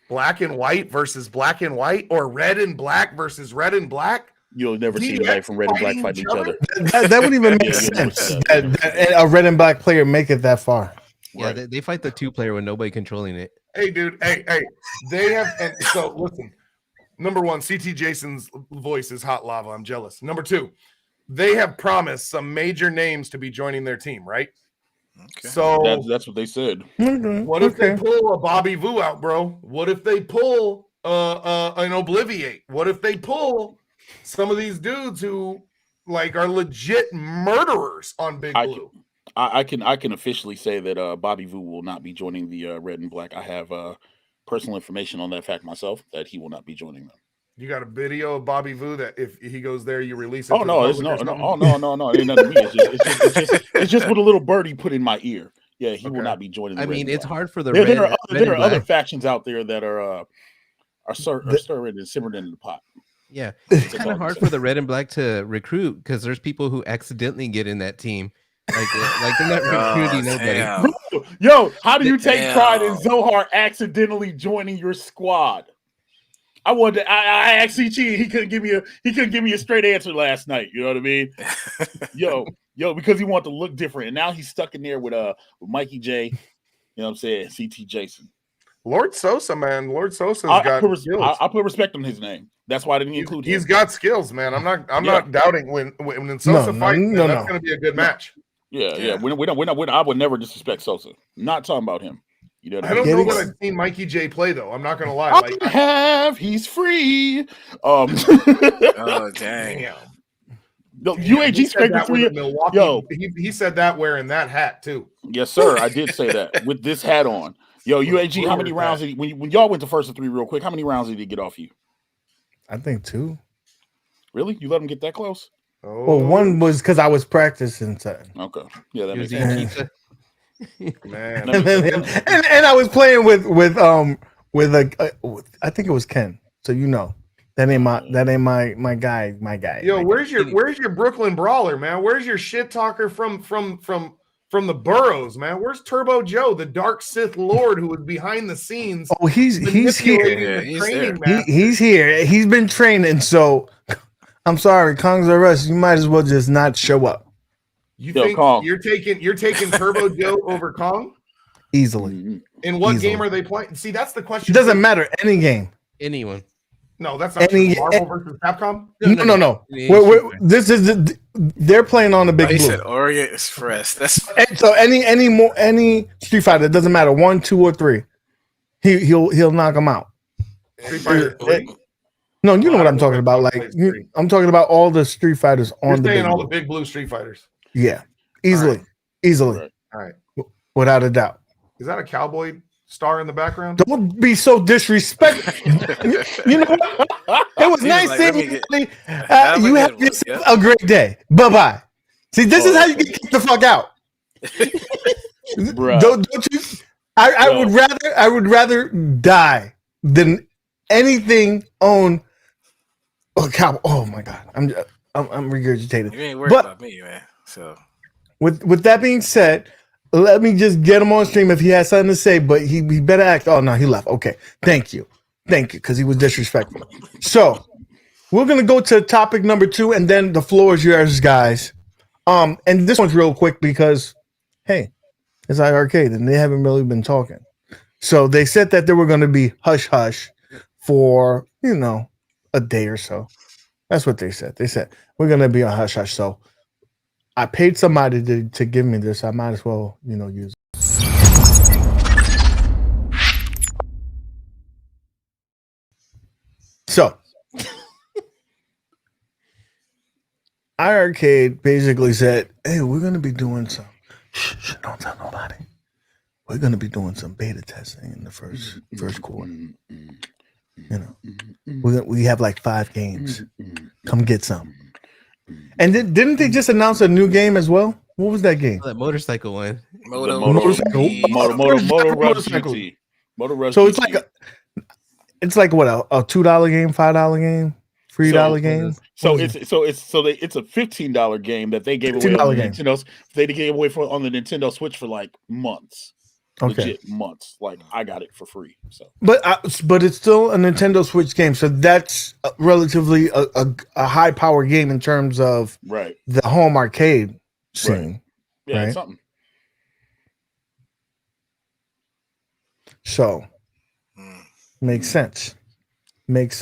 Black and White versus Black and White, or Red and Black versus Red and Black? You'll never see anybody from Red and Black fight each other. That wouldn't even make sense. That a Red and Black player make it that far. Yeah, right. They fight the 2-player with nobody controlling it. Hey, dude. Hey. They have, and so listen. Number one, CT Jason's voice is hot lava. I'm jealous. Number two, they have promised some major names to be joining their team, right? Okay. So that's what they said. What if they pull a Bobby Vu out, bro? What if they pull an Obliviate? What if they pull some of these dudes who like are legit murderers on Big Blue? I can officially say that Bobby Vu will not be joining the Red and Black. I have personal information on that fact myself that he will not be joining them. You got a video of Bobby Vu that if he goes there, you release it. Oh no, it's no. Oh no. It ain't nothing to me. It's just what a little birdie put in my ear. Yeah, he will not be joining. I mean, it's hard for the there are other factions out there that are stirred and simmered into the pot. Yeah, it's kind of hard for the Red and Black to recruit because there's people who accidentally get in that team. Like they're not recruiting nobody. Bro, yo, how do you take pride in Zohar accidentally joining your squad? I wanted. I actually cheated. He couldn't give me a straight answer last night. You know what I mean? yo, because he wanted to look different, and now he's stuck in there with Mikey J. You know what I'm saying? CT Jason. Lord Sosa, man. Lord Sosa's got skills. I put respect on his name. That's why I didn't include him. He's got skills, man. I'm not doubting when Sosa fights. That's going to be a good match. Yeah. I would never disrespect Sosa. Not talking about him. You know what I don't know what I've seen Mikey J play though. I'm not going to lie. He's free. Oh dang. No, UAG scraped the 3. Milwaukee. Yo, he said that wearing that hat too. Yes, sir. I did say that with this hat on. Yo, UAG, how many rounds did when y'all went to first of 3 real quick? How many rounds did he get off you? I think 2. Really? You let him get that close? Oh. Well, 1 was because I was practicing something. Okay. Yeah, that makes sense. Man. and I was playing with I think it was Ken. So you know. That ain't my guy. Yo, where's your Brooklyn brawler, man? Where's your shit talker from the boroughs, man? Where's Turbo Joe, the dark Sith Lord who was behind the scenes? Oh, he's here. Yeah, he's here. He's been training. So I'm sorry, Kong's or us. You might as well just not show up. You think Kong. You're taking Turbo Joe over Kong easily? In what game are they playing? See, that's the question. It doesn't matter. Any game. Anyone. No, that's not true. Marvel versus Capcom. No. They're playing on the big blue. Said Orient Express. That's so any Street Fighter, it doesn't matter 1, 2, or 3. He'll knock them out. Street Fighter 3? No, you know what I'm talking about. Like I'm talking about all the Street Fighters on the big all blue. The big blue Street Fighters. Yeah, easily. All right, without a doubt. Is that a cowboy star in the background? Don't be so disrespectful. You know what? It was nice seeing you. You have yourself a great day. Bye-bye. See, this is how you get kicked the fuck out. Don't you? I would rather die than anything own a cowboy. Oh my god, I'm regurgitated. You ain't worried about me, man. So with that being said, let me just get him on stream if he has something to say, but he better act. Oh no, he left. Okay, thank you, because he was disrespectful. So we're gonna go to topic number 2, and then the floor is yours, guys. And this one's real quick because, hey, it's iiRcade, and they haven't really been talking. So they said that they were going to be hush hush for a day or so. That's what they said. They said we're going to be on hush hush. So I paid somebody to give me this. I might as well, use it. So iiRcade basically said, hey, we're going to be doing some. Shh, don't tell nobody. We're going to be doing some beta testing in the first quarter. We have like 5 games. Come get some. And didn't they just announce a new game as well? What was that game? That motorcycle one. Moto Rush GT. Moto Rush. So it's like what, a $2 game, $5 game, $3 game. So it's a $15 game that they gave away on the Nintendo. They gave away on the Nintendo Switch for like months. Okay. Legit months. Like I got it for free. So, but it's still a Nintendo Switch game, so that's relatively a high power game in terms of the home arcade scene. Yeah, right? Something. So makes sense. With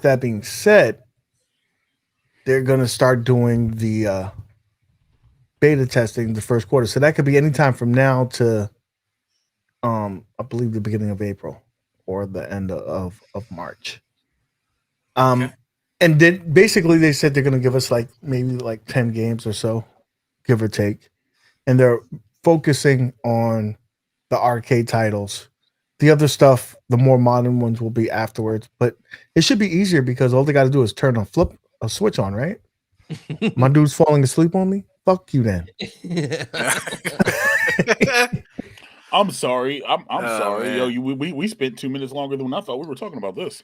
that being said, they're gonna start doing the beta testing the first quarter, so that could be anytime from now to I believe the beginning of April or the end of March. And And then basically they said they're going to give us like maybe like 10 games or so, give or take. And they're focusing on the arcade titles. The other stuff, the more modern ones will be afterwards, but it should be easier because all they got to do is turn a switch on, right? My dude's falling asleep on me. Fuck you then. I'm sorry. I'm sorry. Man. Yo, we spent 2 minutes longer than I thought we were talking about this.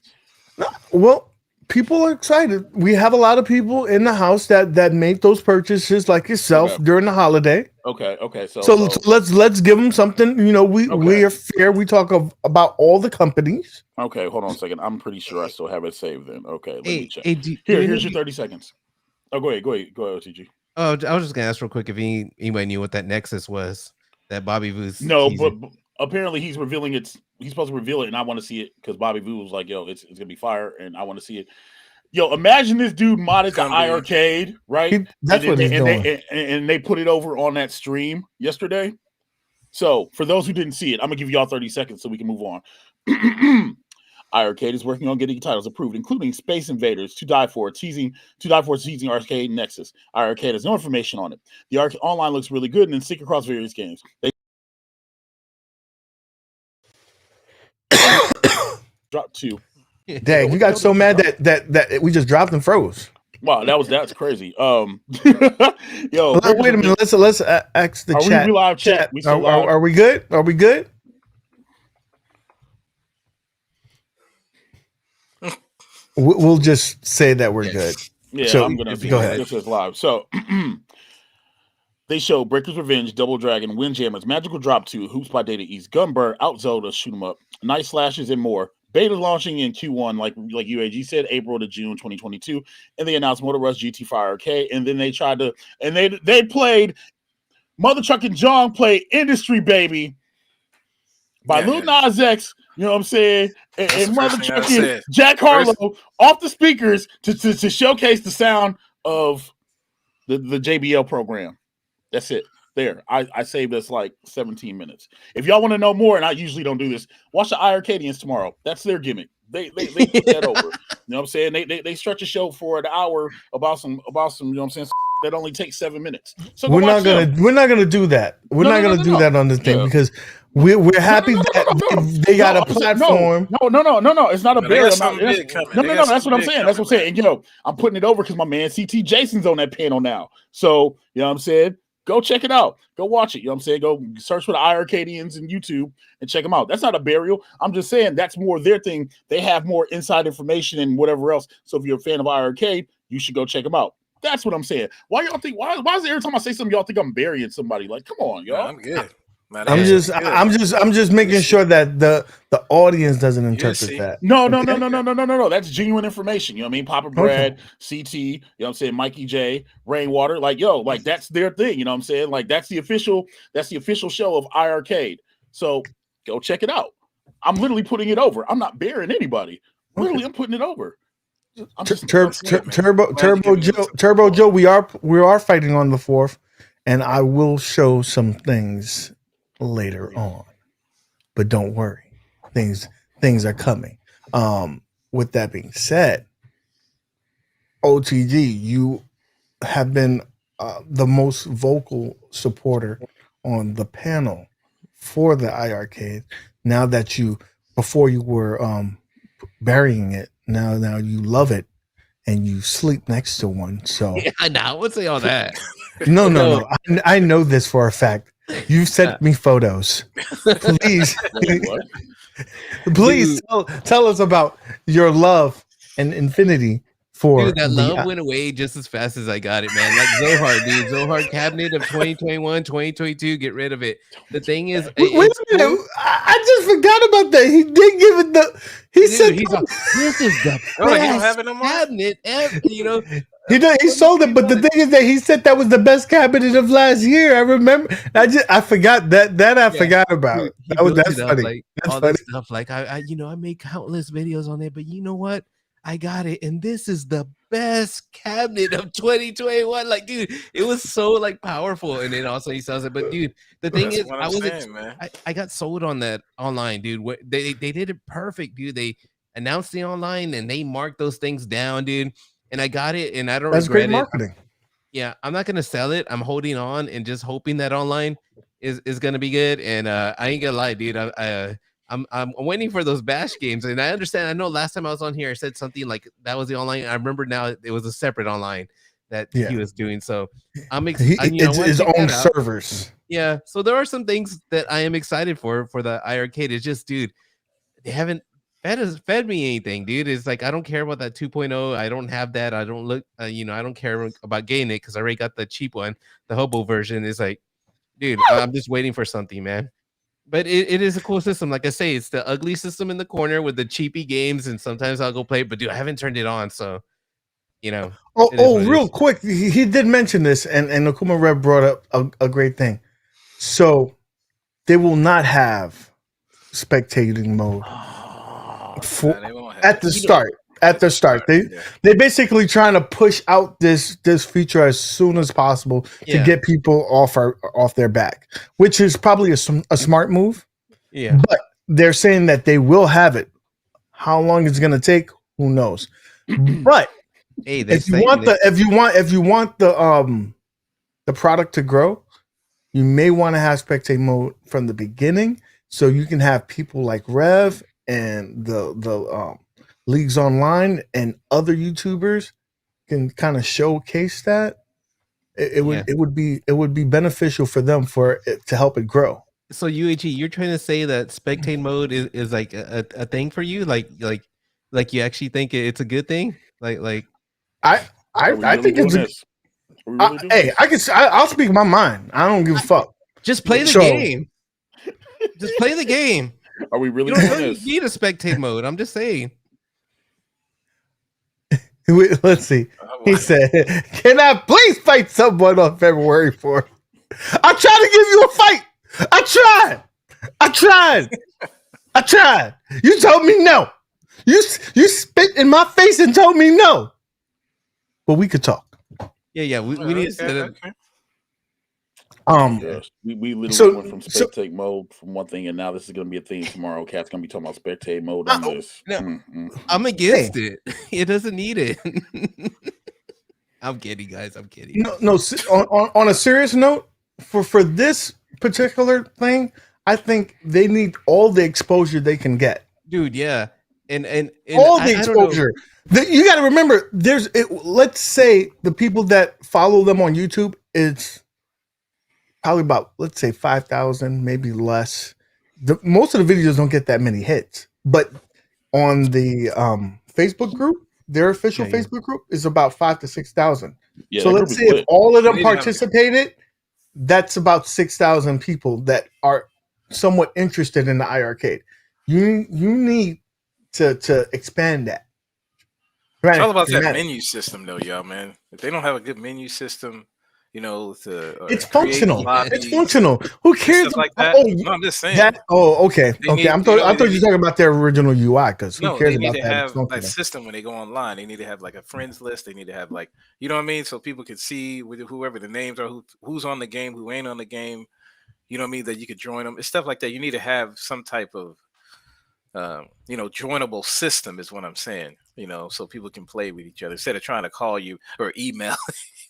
Well, people are excited. We have a lot of people in the house that make those purchases like yourself during the holiday. Okay. So let's give them something. You know, we are fair. We talk about all the companies. Okay, hold on a second. I'm pretty sure I still have it saved then. Okay, let me check. Hey, Here's your 30 seconds. Oh, go ahead, OTG. Oh, I was just gonna ask real quick if anybody knew what that Nexus was. That Bobby Vu's. No, teasing. but apparently he's revealing it. He's supposed to reveal it, and I want to see it because Bobby Vu was like, "Yo, it's gonna be fire," and I want to see it. Yo, imagine this dude modded the iiRcade, right? That's what he's doing. And they put it over on that stream yesterday. So for those who didn't see it, I'm gonna give y'all 30 seconds so we can move on. iiRcade is working on getting titles approved, including Space Invaders, To Die For, teasing Arcade Nexus. iiRcade has no information on it. The online looks really good and then sync across various games. They dropped 2. Dang, you got so mad that we just dropped and froze. Wow, that's crazy. Yo, wait a minute. Let's ask the chat. We live chat? We still live? Are we good? Are we good? We'll just say that we're good. Yeah, so I'm gonna go ahead. This is live. So they show Breaker's Revenge, Double Dragon, Windjammers, Magical Drop 2, Hoops by Data East, Gunbird, Out Zelda, Shoot 'em Up, Night Slashes, and more. Beta launching in Q1, like UAG said, April to June 2022, and they announced Motor Rush GT Fire Arcade, and then they tried to, and they played Mother Truckin' John played Industry Baby by Lil Nas X. You know what I'm saying? And Mother Truckin' Jack Harlow off the speakers to showcase the sound of the JBL program. That's it. There, I saved us like 17 minutes. If y'all want to know more, and I usually don't do this, watch the iiRcadians tomorrow. That's their gimmick. They put that over. You know what I'm saying? They stretch a show for an hour about some you know what I'm saying, that only takes 7 minutes. So we're not gonna do that. We're not gonna do that on this thing because we're happy that they got a platform. No. It's not a barrier. No. That's what I'm saying. That's what I'm saying. And yo, I'm putting it over because my man CT Jason's on that panel now. So you know what I'm saying. Go check it out. Go watch it. You know what I'm saying? Go search for the iiRcadians in YouTube and check them out. That's not a burial. I'm just saying that's more their thing. They have more inside information and whatever else. So if you're a fan of iiRcade, you should go check them out. That's what I'm saying. Why y'all think? Why is it every time I say something, y'all think I'm burying somebody? Like, come on, y'all. I'm good. I'm just making sure that the audience doesn't interpret that. No. That's genuine information. You know what I mean? Papa Brad, CT, you know what I'm saying? Mikey J, Rainwater, like that's their thing. You know what I'm saying? Like that's the official show of iiRcade. So go check it out. I'm literally putting it over. I'm not burying anybody. Literally, I'm putting it over. Turbo Joe, we are fighting on the 4th, and I will show some things later on, but don't worry, things are coming. With that being said, OTG, you have been the most vocal supporter on the panel for the iiRcade. Now that before you were burying it, now you love it and you sleep next to one. So yeah, I would say all that. No. I know this for a fact. You've sent me photos. Please tell us about your love and infinity for. Dude, that love went away just as fast as I got it, man. Like Zohar, dude. Zohar cabinet of 2021, 2022. Get rid of it. The thing is, wait a minute. I just forgot about that. He did give it the. This is the best cabinet ever. You know. He sold it, but the thing is that he said that was the best cabinet of last year. I remember. I forgot that. I forgot about. That's funny. Like, that's all funny. this stuff. Like I made countless videos on it, but you know what? I got it, and this is the best cabinet of 2021. Like, dude, it was so like powerful, and then also he sells it. But dude, the thing is, I got sold on that online, dude. They did it perfect, dude. announced the online and they marked those things down, dude. And I got it, and I don't That's regret great it. marketing. Yeah, I'm not gonna sell it. I'm holding on and just hoping that online is gonna be good. And I ain't gonna lie, dude. I'm waiting for those bash games, and I understand. I know last time I was on here, I said something like that was the online. I remember now it was a separate online that he was doing. So It's his own servers. Yeah, so there are some things that I am excited for the iiRcade. It's just, dude, they haven't fed me anything, dude. It's like I don't care about that 2.0. I don't have that. I don't look, I don't care about getting it because I already got the cheap one, the hobo version. Is like, dude, I'm just waiting for something, man. But it is a cool system. Like I say, it's the ugly system in the corner with the cheapy games, and sometimes I'll go play it. But dude, I haven't turned it on, so real quick, he did mention this, and Akuma Rev brought up a great thing. So they will not have spectating mode at the start. At the start, they basically trying to push out this feature as soon as possible to get people off their back, which is probably a smart move. Yeah, but they're saying that they will have it. How long it's going to take, who knows? But hey, if you want the product to grow, you may want to have spectate mode from the beginning, so you can have people like Rev and the Leagues Online and other YouTubers can kind of showcase that. It would be beneficial for them to help it grow. So UAG, you're trying to say that spectate mode is like a thing for you, like you actually think it's a good thing, like I think it's I'll speak my mind. I don't give a fuck. Just play the game. Just play the game. Are we really doing this? You need a spectate mode. I'm just saying. Let's see. He said, "Can I please fight someone on February 4th? I tried to give you a fight. I tried. You told me no. You spit in my face and told me no. But we could talk." Yeah. We need to set up. Yes. We literally went from spectate mode from one thing, and now this is going to be a thing tomorrow. Cat's going to be talking about spectate mode on this. I'm against it. It doesn't need it. I'm kidding, guys. I'm kidding. No. On a serious note, for this particular thing, I think they need all the exposure they can get, dude. Yeah, and all the exposure. You got to remember, let's say the people that follow them on YouTube, it's probably about, let's say 5,000, maybe less. Most of the videos don't get that many hits, but on the Facebook group, their official Facebook group is about 5,000 to 6,000. So let's say if all of them participated, that's about 6,000 people that are somewhat interested in the iiRcade. You need to expand that. Right. It's all about that menu system, though, y'all, man. If they don't have a good menu system, it's functional. It's functional. Who cares like that? No, I'm just saying. Okay. I thought you were talking about their original UI, because who cares about that? They need to have that system when they go online. They need to have like a friends list. They need to have like, you know what I mean, so people can see whoever the names are, who's on the game, who ain't on the game. You know what I mean, that you could join them. It's stuff like that. You need to have some type of joinable system is what I'm saying, so people can play with each other instead of trying to call you or email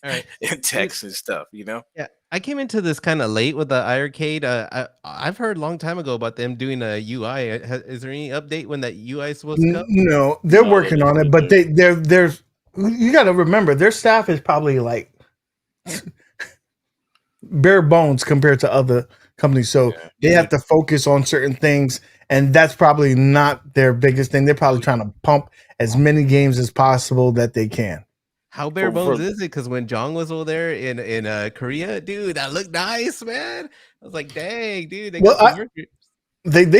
and text and stuff, Yeah, I came into this kind of late with the iiRcade. I've heard a long time ago about them doing a UI. Is there any update when that UI is supposed to come? No, they're working on it, but they're you got to remember, their staff is probably like bare bones compared to other companies, so they have to focus on certain things. And that's probably not their biggest thing. They're probably trying to pump as many games as possible that they can. How bare bones is it? Because when Jong was over there in Korea, dude, that looked nice, man. I was like, dang, dude. They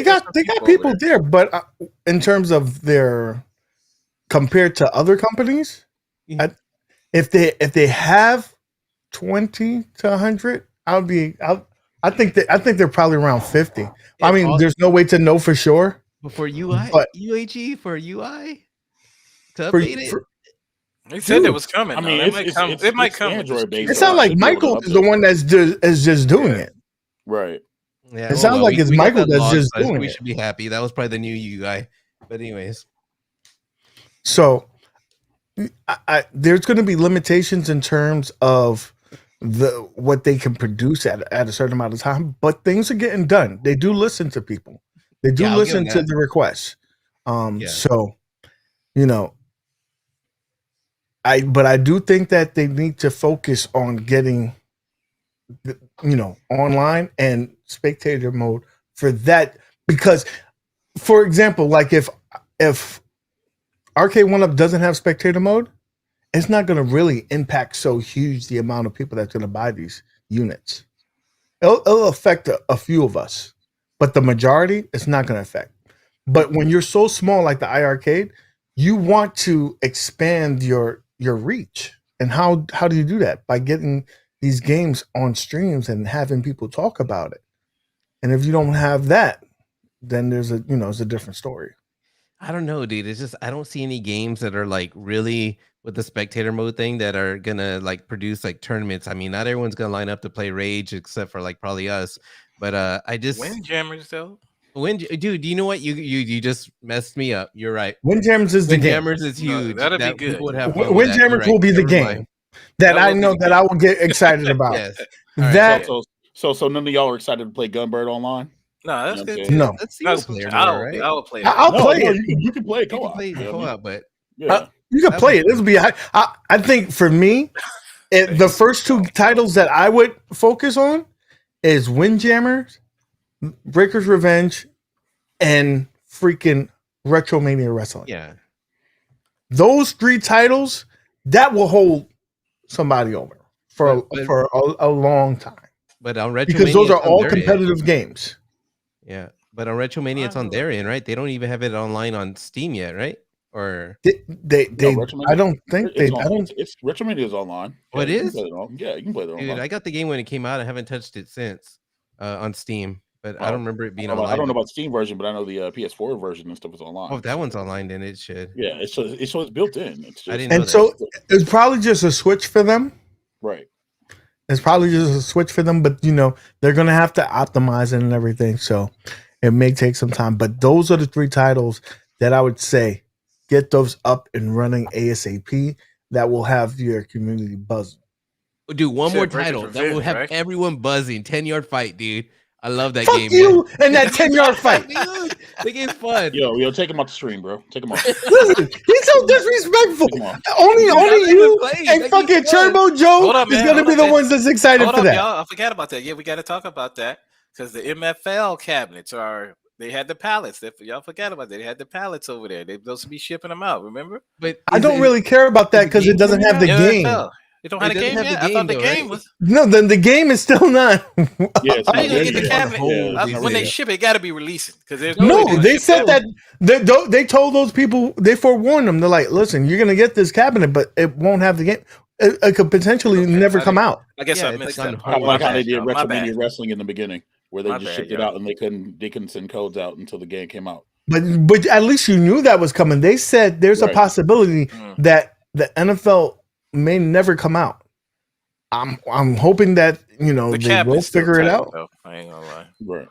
got people there, but in terms of their compared to other companies, if they have 20 to 100, I think they're probably around 50. I mean, there's no way to know for sure. But for UI, UAG for UI to update it. They said it was coming. I mean, it might come. It sounds like Michael is the one that's just doing it. Right. Yeah. It sounds like it's Michael that's just doing it. We should be happy. That was probably the new UI. But anyways. So there's going to be limitations in terms of what they can produce at a certain amount of time, but things are getting done. They do listen to people. They do I'll give listen them to that. the requests. Yeah. So, you know, but I do think that they need to focus on getting, you know, online and spectator mode for that, because, for example, like if Arcade 1UP doesn't have spectator mode, it's not going to really impact so huge the amount of people that's going to buy these units. It'll affect a few of us, but the majority it's not going to affect. But when you're so small like the iiRcade, you want to expand your reach. And how do you do that? By getting these games on streams and having people talk about it. And if you don't have that, then there's it's a different story. I don't know, dude. It's just I don't see any games that are like really with the spectator mode thing that are gonna like produce like tournaments. I mean, not everyone's gonna line up to play Rage except for like probably us. But I just Windjammers though. Dude, you know what? You just messed me up. You're right. Windjammers is the game. Windjammers is huge. that'd be good. People would have fun with that. Windjammers You're right. will be the Never game mind. that That I will be know the that game. I will get excited about. Yes. That So none of y'all are excited to play Gunbird online? No, that's You know what good. I'm too. No. That's single player more, right? I will play. I'll No, play no, it. you can play You can co-op. play You know what I mean? co-op, but Yeah. You can play it. This will be. I think for me, the first two titles that I would focus on is Windjammers, Breaker's Revenge, and freaking Retromania Wrestling. yeah. Those three titles that will hold somebody over for a long time, But on Retromania, because those are it's on all their end. competitive games. Yeah, but on Retromania, it's on their end, right? They don't even have it online on Steam yet, right? Or They Retromania- I don't think they. I don't. It's Retromania is online. Oh, it you can is? play it on- Yeah, you can play it dude, online. I got the game when it came out. I haven't touched it since on Steam, but I don't remember it being online. I don't know about the Steam version, but I know the PS4 version and stuff is online. Oh, if that one's online, then it should. Yeah, it's built in. It's just, I didn't know And that. so it's probably just a switch for them. right. It's probably just a switch for them, but they're gonna have to optimize it and everything. So it may take some time. But those are the three titles that I would say get those up and running ASAP. That will have your community buzzing. Dude, one more Breaker's title that will Revenge, have right? everyone buzzing. 10-yard fight, dude. I love that Fuck game. you man. and that 10-yard fight. Dude, the game's fun. Yo, take him off the stream, bro. Take him off. Listen, he's so disrespectful. Come on. Only you play. and That fucking game's fun. Turbo Joe Hold up, is man. gonna Hold be up, the man. ones that's excited Hold for up, that. y'all. I forgot about that. Yeah, we got to talk about that because the MFL cabinets they had the pallets. Y'all forgot about that. They had the pallets over there. They're supposed to be shipping them out. Remember? But I don't really care about that because it doesn't have the game. MFL. They don't have It the doesn't game have yet. the I thought the game, game though, was. No, then the game is still not. Yeah, it's How you gonna get the yeah. cabinet? Yeah. When they ship it, got to be releasing because there's No, way they ship said out. that they told those people, they forewarned them. They're like, listen, you're gonna get this cabinet, but it won't have the game. It could potentially Okay, never I come didn't- out. I guess Yeah, I it's missed like on that. hard- part. Like My how they bad, did y'all. My bad. Retromania Wrestling in the beginning, where they My just bad, shipped it y'all. out and they couldn't send codes out until the game came out. But at least you knew that was coming. They said there's a Right. possibility Mm. that the NFL may never come out. I'm hoping that The they will cabinet's still figure it tight, out. though. I ain't gonna lie. Right.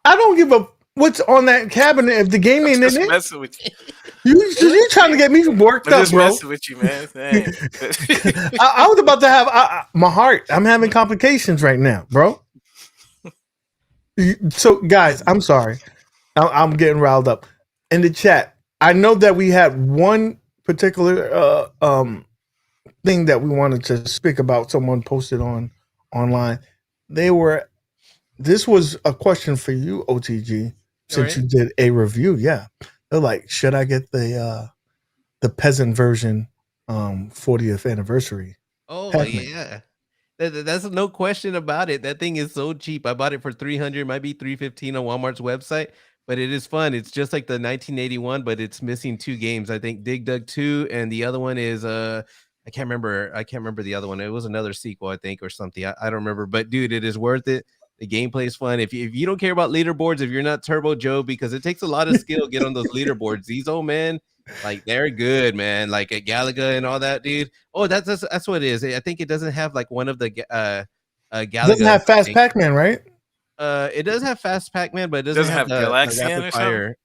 I don't give a what's on that cabinet if the game ain't Just in it. messing with you. You trying to get me worked I'm up, just bro? messing with you, man. Dang. I was about to have my heart. I'm having complications right now, bro. So, guys, I'm sorry. I'm getting riled up. In the chat, I know that we had one particular thing that we wanted to speak about. Someone posted online. This was a question for you, OTG, since you did a review. Yeah, they're like, should I get the peasant version 40th anniversary? Oh Pac-Man. yeah, that's no question about it. That thing is so cheap. I bought it for $300, might be $315 on Walmart's website, but it is fun. It's just like the 1981, but it's missing two games. I think Dig Dug 2, and the other one is I can't remember the other one. It was another sequel, I think, or something. I don't remember, but dude, it is worth it. The gameplay is fun. If you don't care about leaderboards, if you're not Turbo Joe, because it takes a lot of skill to get on those leaderboards. These old men, like, they're good, man. Like at Galaga and all that, dude. Oh, that's what it is. I think it doesn't have like one of the Galaga. It doesn't have Fast thing. Pac-Man, right? It does have Fast Pac-Man, but it doesn't have the Galaxian rapid or fire.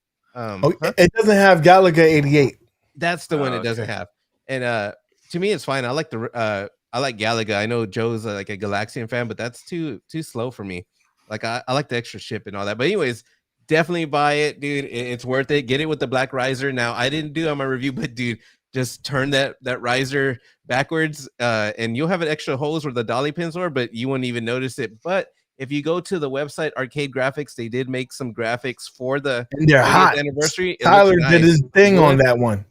It doesn't have Galaga 88. That's the one it doesn't okay. have. And to me, it's fine. I like I like Galaga. I know Joe's like a Galaxian fan, but that's too slow for me. Like I like the extra ship and all that. But anyways, definitely buy it, dude. It's worth it. Get it with the black riser. Now I didn't do it on my review, but dude, just turn that riser backwards, and you'll have an extra holes where the dolly pins are, but you won't even notice it. But if you go to the website Arcade Graphics, they did make some graphics for the And they're 30th hot. anniversary. It Tyler looks did nice. his thing You on want- that one.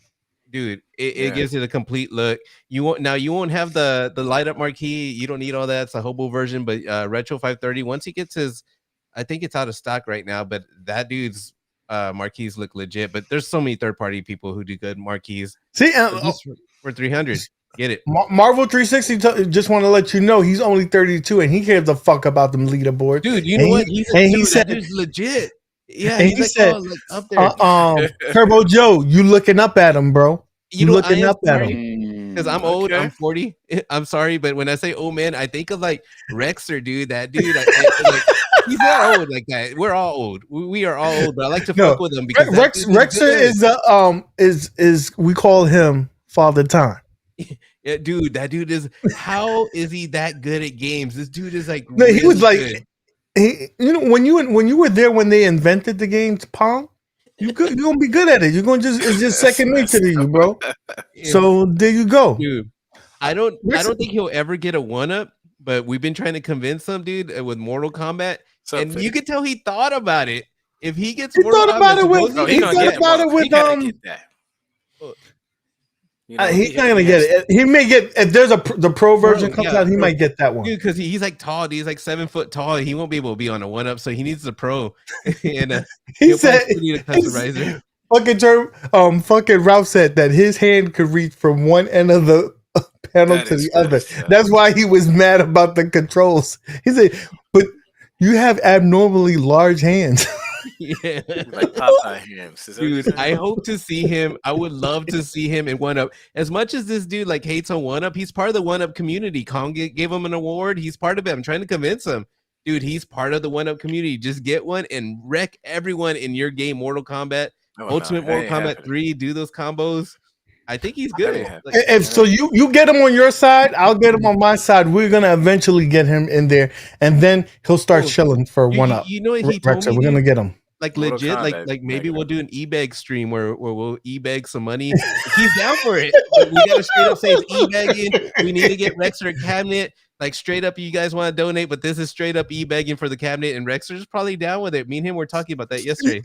Dude, it gives it a complete look. You won't have the light up marquee. You don't need all that. It's a hobo version, but Retro 530, once he gets his, I think it's out of stock right now, but that dude's marquees look legit. But there's so many third-party people who do good marquees. See, So just for 300, get it. Marvel 360 just want to let you know he's only 32 and he cares a fuck about them leaderboards. Dude, you know And what? he said, that dude's legit. Yeah, and he's he like, said, like up there. Turbo Joe, you looking up at him, bro. You know, looking up at him. Because I'm old, I'm 40. I'm sorry, but when I say old man, I think of like Rexer, dude. That dude, like, he's not old like that. We're all old. We are all old, but I like to fuck with him because Rexer is we call him Father Time. Yeah, dude, that dude is. How is he that good at games? This dude is like. No, he was like, good. when you were there when they invented the game Pong, you're gonna be good at it. You're gonna it's just second nature to you, bro. So there you go, dude. I don't think he'll ever get a 1-up, but we've been trying to convince him, dude, with Mortal Kombat, and you could tell he thought about it. If he gets, he thought about it with, he thought about it with he's not gonna get it. He may get if there's the pro version comes out. He might get that one, dude, because he's like tall. He's like 7 foot tall. He won't be able to be on a 1-up, so he needs the pro. And he said, need a customizer. Fucking Ralph said that his hand could reach from one end of the panel to the other. That's why he was mad about the controls. He said, "But you have abnormally large hands." Yeah, like Popeye hands. Dude, I hope to see him. I would love to see him in 1-up. As much as this dude like hates on 1-up, he's part of the 1-up community. Kong gave him an award. He's part of it. I'm trying to convince him, dude. He's part of the 1-up community. Just get one and wreck everyone in your game. Mortal Kombat, Ultimate Mortal Kombat 3. Do those combos. I think he's good. If so, you get him on your side, I'll get him on my side. We're gonna eventually get him in there, and then he'll start chilling for 1-up. You know what he told me? We're gonna get him. Like legit, like maybe we'll do an e-bag stream where we'll e-bag some money. He's down for it. But we gotta straight up say it's e-bagging. We need to get Rexer a cabinet. Like straight up, you guys want to donate, but this is straight up e-bagging for the cabinet, and Rexer's probably down with it. Me and him were talking about that yesterday.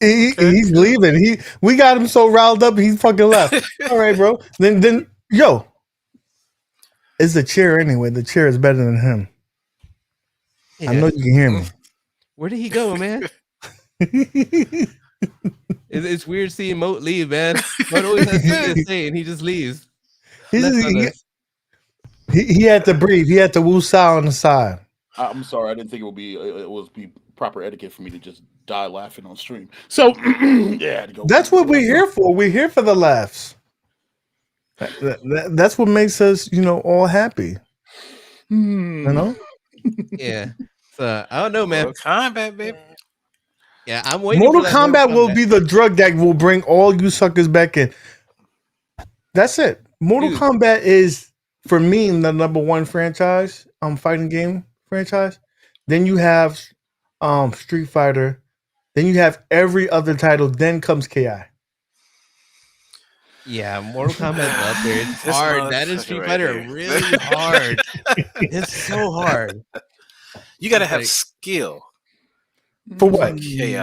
He's leaving. We got him so riled up, he's fucking left. All right, bro. Then yo, it's the chair anyway. The chair is better than him. Yeah. I know you can hear me. Where did he go, man? It's weird seeing Moat leave, man. Moat always has something to say, and he just leaves. He had to breathe. He had to woo-saw on the side. I'm sorry, I didn't think it would be proper etiquette for me to just die laughing on stream. So yeah, that's what we're here for. We're here for the laughs. That's what makes us, all happy. You know? Yeah. So I don't know, man. Mortal Kombat, baby. Yeah, I'm waiting. Mortal Kombat will be the drug that will bring all you suckers back in. That's it. Mortal Kombat is, for me, the number one franchise, fighting game franchise. Then you have Street Fighter. Then you have every other title. Then comes KI. Yeah, Mortal Kombat's up there. It's hard. That is Street Fighter really hard. It's so hard. You got to have skill. For what? KI.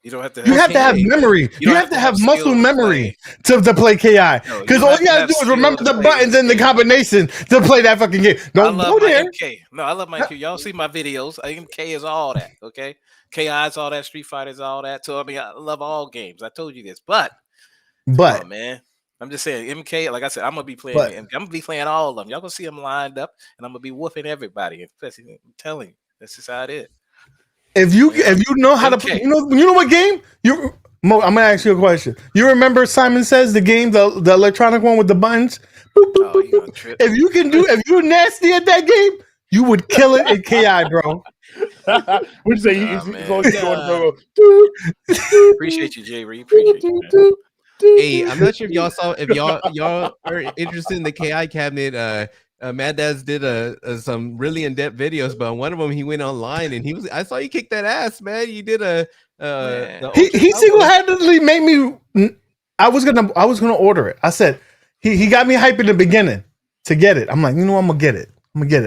You don't have to. You have to have memory. You have to have muscle memory to play KI. Because all you gotta do is remember the buttons and the combination to play that fucking game. Don't go there. MK. No, I love my MK. Y'all see my videos. MK is all that. Okay. KI is all that. Street Fighter is all that. So I mean, I love all games. I told you this, but man, I'm just saying MK. Like I said, I'm gonna be playing. I'm gonna be playing all of them. Y'all gonna see them lined up, and I'm gonna be woofing everybody. Especially, I'm telling you, that's just how it is. If you know how to play, you know what game? I'm gonna ask you a question. You remember Simon Says, the game, the electronic one with the buttons? Boop, boop, boop, boop. If you're nasty at that game, you would kill it in KI, bro. Would you say Appreciate you, Jay Reed. Appreciate you, man. Hey, I'm not sure if y'all saw if y'all are interested in the KI cabinet. Maddads did some really in-depth videos, but on one of them he went online and I saw you kick that ass, man. You did the he single-handedly made me. I was gonna order it. I said he got me hype in the beginning to get it. I'm like, I'm gonna get it.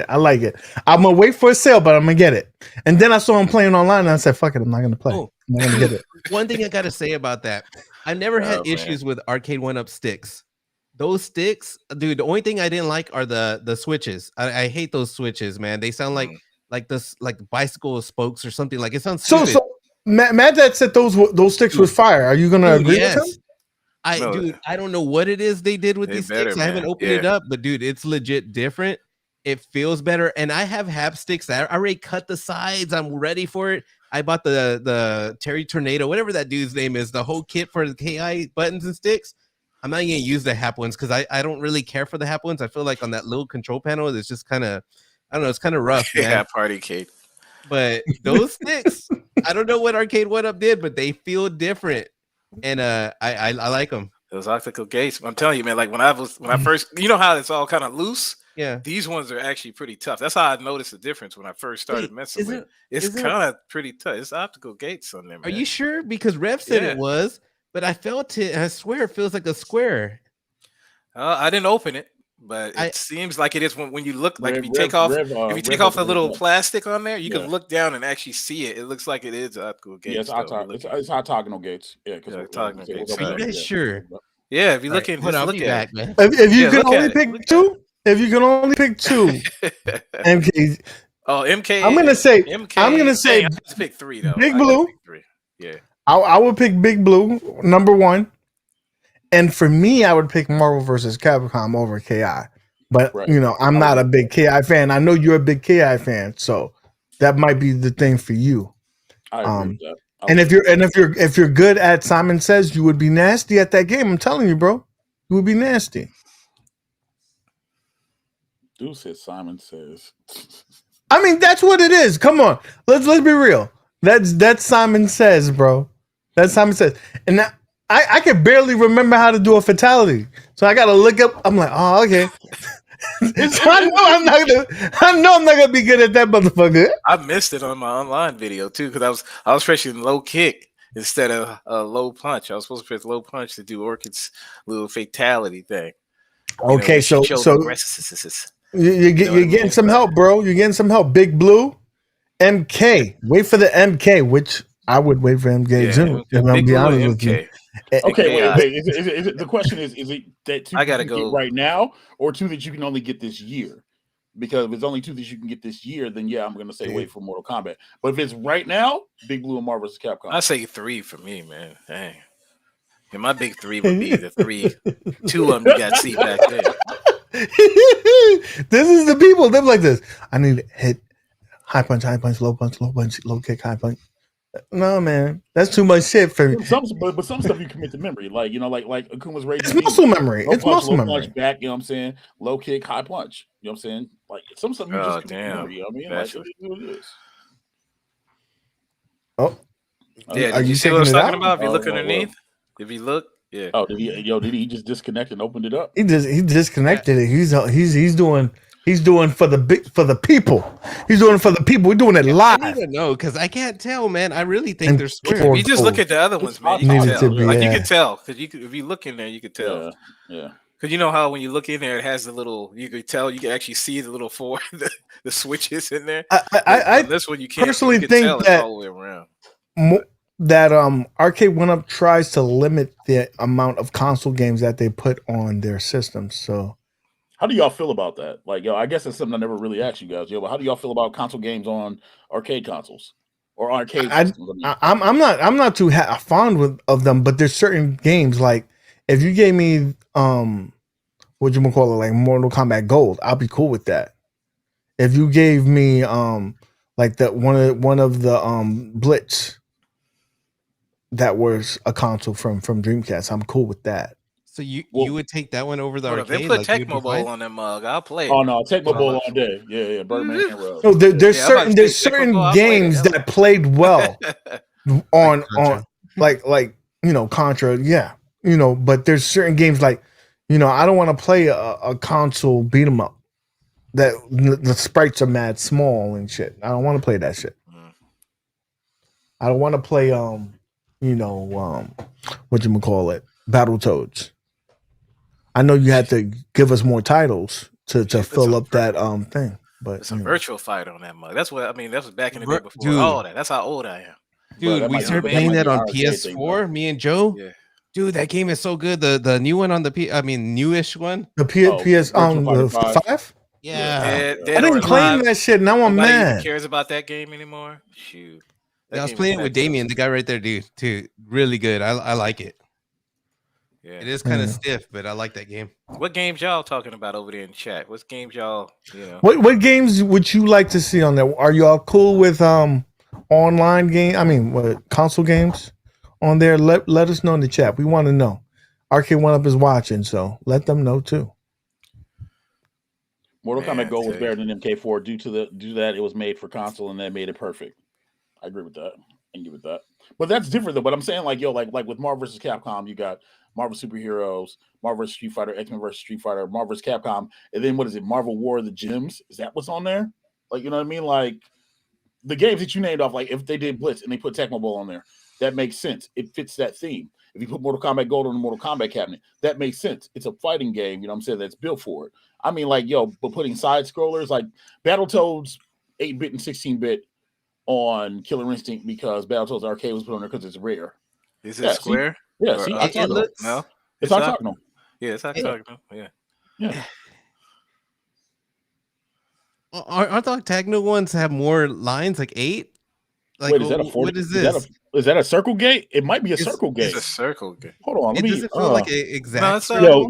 I like it. I'm gonna wait for a sale, but I'm gonna get it. And then I saw him playing online, and I said, "Fuck it, I'm not gonna play. I'm not gonna get it." One thing I gotta say about that, I never had issues with Arcade 1-Up sticks. Those sticks, dude. The only thing I didn't like are the switches. I hate those switches, man. They sound like bicycle spokes or something. Like it sounds stupid. So Maddads said those sticks was fire. Are you gonna agree with him? Dude, I don't know what it is they did with these sticks. I haven't opened it up, but dude, it's legit different. It feels better, and I have hapsticks that I already cut the sides. I'm ready for it. I bought the Terry Tornado, whatever that dude's name is, the whole kit for the KI buttons and sticks. I'm not gonna use the hap ones because I don't really care for the hap ones. I feel like on that little control panel, it's just kind of, I don't know, it's kind of rough, man. Yeah, party cake. But those sticks, I don't know what Arcade 1-Up did, but they feel different, and I like them. Those optical gates. I'm telling you, man. Like when I first, you know how it's all kind of loose. Yeah, these ones are actually pretty tough. That's how I noticed the difference when I first started messing with it. It's kind of pretty tough. It's optical gates on them. Are you sure? Because Rev said it was, but I felt it. And I swear it feels like a square. I didn't open it, but it seems like it is when you look. Like if you take off the little plastic on there, you can look down and actually see it. It looks like it is optical gates. Yeah, it's octagonal gates. Yeah, because octagonal gates. Are you guys sure? Yeah, if you look in, I'll be back, man. If you can only pick two. If you can only pick two, MK. Oh, MK. I'm gonna say. MK, I'm gonna say. Let's pick three though. Big Blue. Yeah. I would pick Big Blue #1, and for me, I would pick Marvel vs. Capcom over KI. But I'm not a big KI fan. I know you're a big KI fan, so that might be the thing for you. I agree with that. And if you're good at Simon Says, you would be nasty at that game. I'm telling you, bro, you would be nasty. Dude said Simon Says. I mean, that's what it is. Come on, let's be real. That's Simon Says, bro. That's Simon Says, and now, I can barely remember how to do a fatality, so I gotta look up. I'm like, oh, okay. So I know I'm not gonna be good at that motherfucker. I missed it on my online video too because I was pressing low kick instead of low punch. I was supposed to press low punch to do Orchid's little fatality thing. Okay, so you're getting some help, bro. You're getting some help. Big Blue, MK. Wait for the MK, which I would wait for MK too. If I'm be honest with you. Okay, wait. Is it, the question is it that two I gotta you can go get right now or two that you can only get this year? Because if it's only two that you can get this year, then I'm gonna say wait for Mortal Kombat. But if it's right now, Big Blue and Marvel vs. Capcom. I say 3 for me, man. Dang. And my big 3 would be the 3. 2 of them you got to see back there. This is the people. They're like this. I need to hit high punch, low punch, low kick, high punch. No, man, that's too much shit for me. But some stuff you commit to memory, like like Akuma's Rage. It's muscle memory. It's muscle memory. Punch back, you know what I'm saying? Low kick, high punch. You know what I'm saying? Like some stuff you just commit to memory. You know what I mean? Like it is. Oh, yeah. Did you see what I was talking about? If you look underneath, if you look, yeah. Oh, did he just disconnect and opened it up? He disconnected it. He's doing for the people. He's doing it for the people. We're doing it live. I need to know because I can't tell, man. I really think they're square. If you just look at the other ones, man, you can tell. You can tell because if you look in there, you can tell. Yeah. Because you know how when you look in there, it has the little. You can tell. You can actually see the little the switches in there. I this one you can't. Personally you can think tell that it's all the way around. That Arcade 1-Up tries to limit the amount of console games that they put on their systems. So, how do y'all feel about that? Like, I guess that's something I never really asked you guys. But how do y'all feel about console games on arcade consoles or arcade systems? I'm not too fond of them, but there's certain games like if you gave me what you call it, like Mortal Kombat Gold, I'll be cool with that. If you gave me like that one of the Blitz that was a console from Dreamcast, I'm cool with that. So you would take that one over the arcade? They put Tecmo Bowl on them mug. I'll play it. Oh no, Tecmo Bowl all day. Yeah, Birdman and Rub. No, there's certain games that played well on like Contra. Yeah, but there's certain games like, I don't want to play a console beat 'em up that the sprites are mad small and shit. I don't want to play that shit. I don't want to play whatchamacallit, Battletoads. I know you had to give us more titles to fill up that thing, but it's a virtual fighter on that mug. That's what I mean. That was back in the day before Dude. all that. That's how old I am. Dude, we started playing that on PS4, me and Joe. Yeah. Dude, that game is so good. The new one on the newish one. The PS the 5? Yeah. I didn't claim that shit. Now I'm Nobody mad. even cares about that game anymore. Shoot. I was playing it with Damien, the guy right there, dude. Too really good. I like it. Yeah. It is kind of stiff, but I like that game. What games y'all talking about over there in chat? What games y'all, What games would you like to see on there? Are y'all cool with online game? I mean, console games on there? Let us know in the chat. We want to know. Arcade One Up is watching, so let them know too. Mortal Kombat Gold was better than MK4 due to that it was made for console and that made it perfect. I agree with that. I can give it that. But that's different though. But I'm saying like with Marvel vs. Capcom, you got Marvel Superheroes, Marvel vs. Street Fighter, X-Men vs. Street Fighter, Marvel vs. Capcom, and then what is it? Marvel War of the Gems? Is that what's on there? Like, you know what I mean? Like the games that you named off, like if they did Blitz and they put Tecmo Bowl on there, that makes sense. It fits that theme. If you put Mortal Kombat Gold on the Mortal Kombat cabinet, that makes sense. It's a fighting game, you know what I'm saying, that's built for it. I mean, like, but putting side scrollers like Battletoads 8-bit and 16-bit on Killer Instinct because Battletoads Arcade was put on there because it's rare. Is it square? See, it looks, no, it's octagonal. Yeah, it's octagonal. Yeah. Aren't the octagonal ones have more lines, like 8? Like, wait, is that a 40? What is this? Is that a circle gate? It might be a circle gate. It's a circle gate. Hold on, let me. Does it feel like an exact? Yo.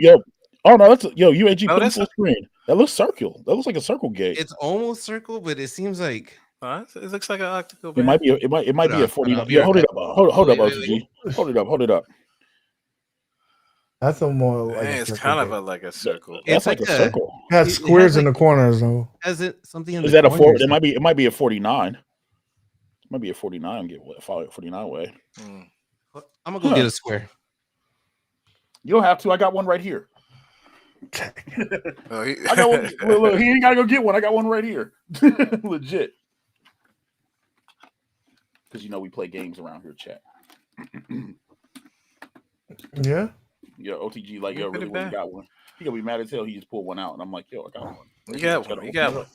Oh no, that's UAG put it full screen. That looks circle. That looks like a circle gate. It's almost circle, but it seems like it looks like an octagonal. It might be. It might be a 49. Yeah, hold it up. Hold up, OTG. Hold it up. Hold it up. That's a more like it's kind of like a circle. That's like a circle. It has squares in the corners though. Has it something in is the that corners? a 4? It might be a 49. It might be a 49. Get 49 way. I'm gonna go get a square. You don't have to. I got one right here. I got one. Look, he ain't gotta go get one. I got one right here. Legit. Because we play games around here, chat. Yeah. Yeah, OTG like really got one. He gonna be mad as hell. He just pulled one out, and I'm like, I got one. You got one.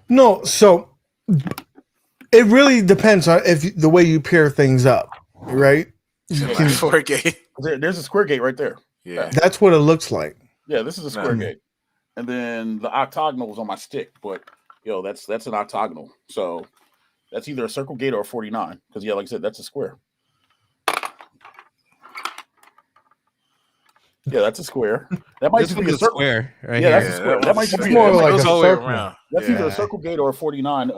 No, so it really depends on the way you pair things up, right? Square gate. There's a square gate right there. Yeah, that's what it looks like. Yeah, this is a square gate, and then the octagonal was on my stick, but that's an octagonal. So that's either a circle gate or a 49. Because like I said, that's a square. Yeah, that's a square. That might just be a circle. Square, right? Yeah, that's a square. That might just be more like a circle. That's either a circle gate or a 49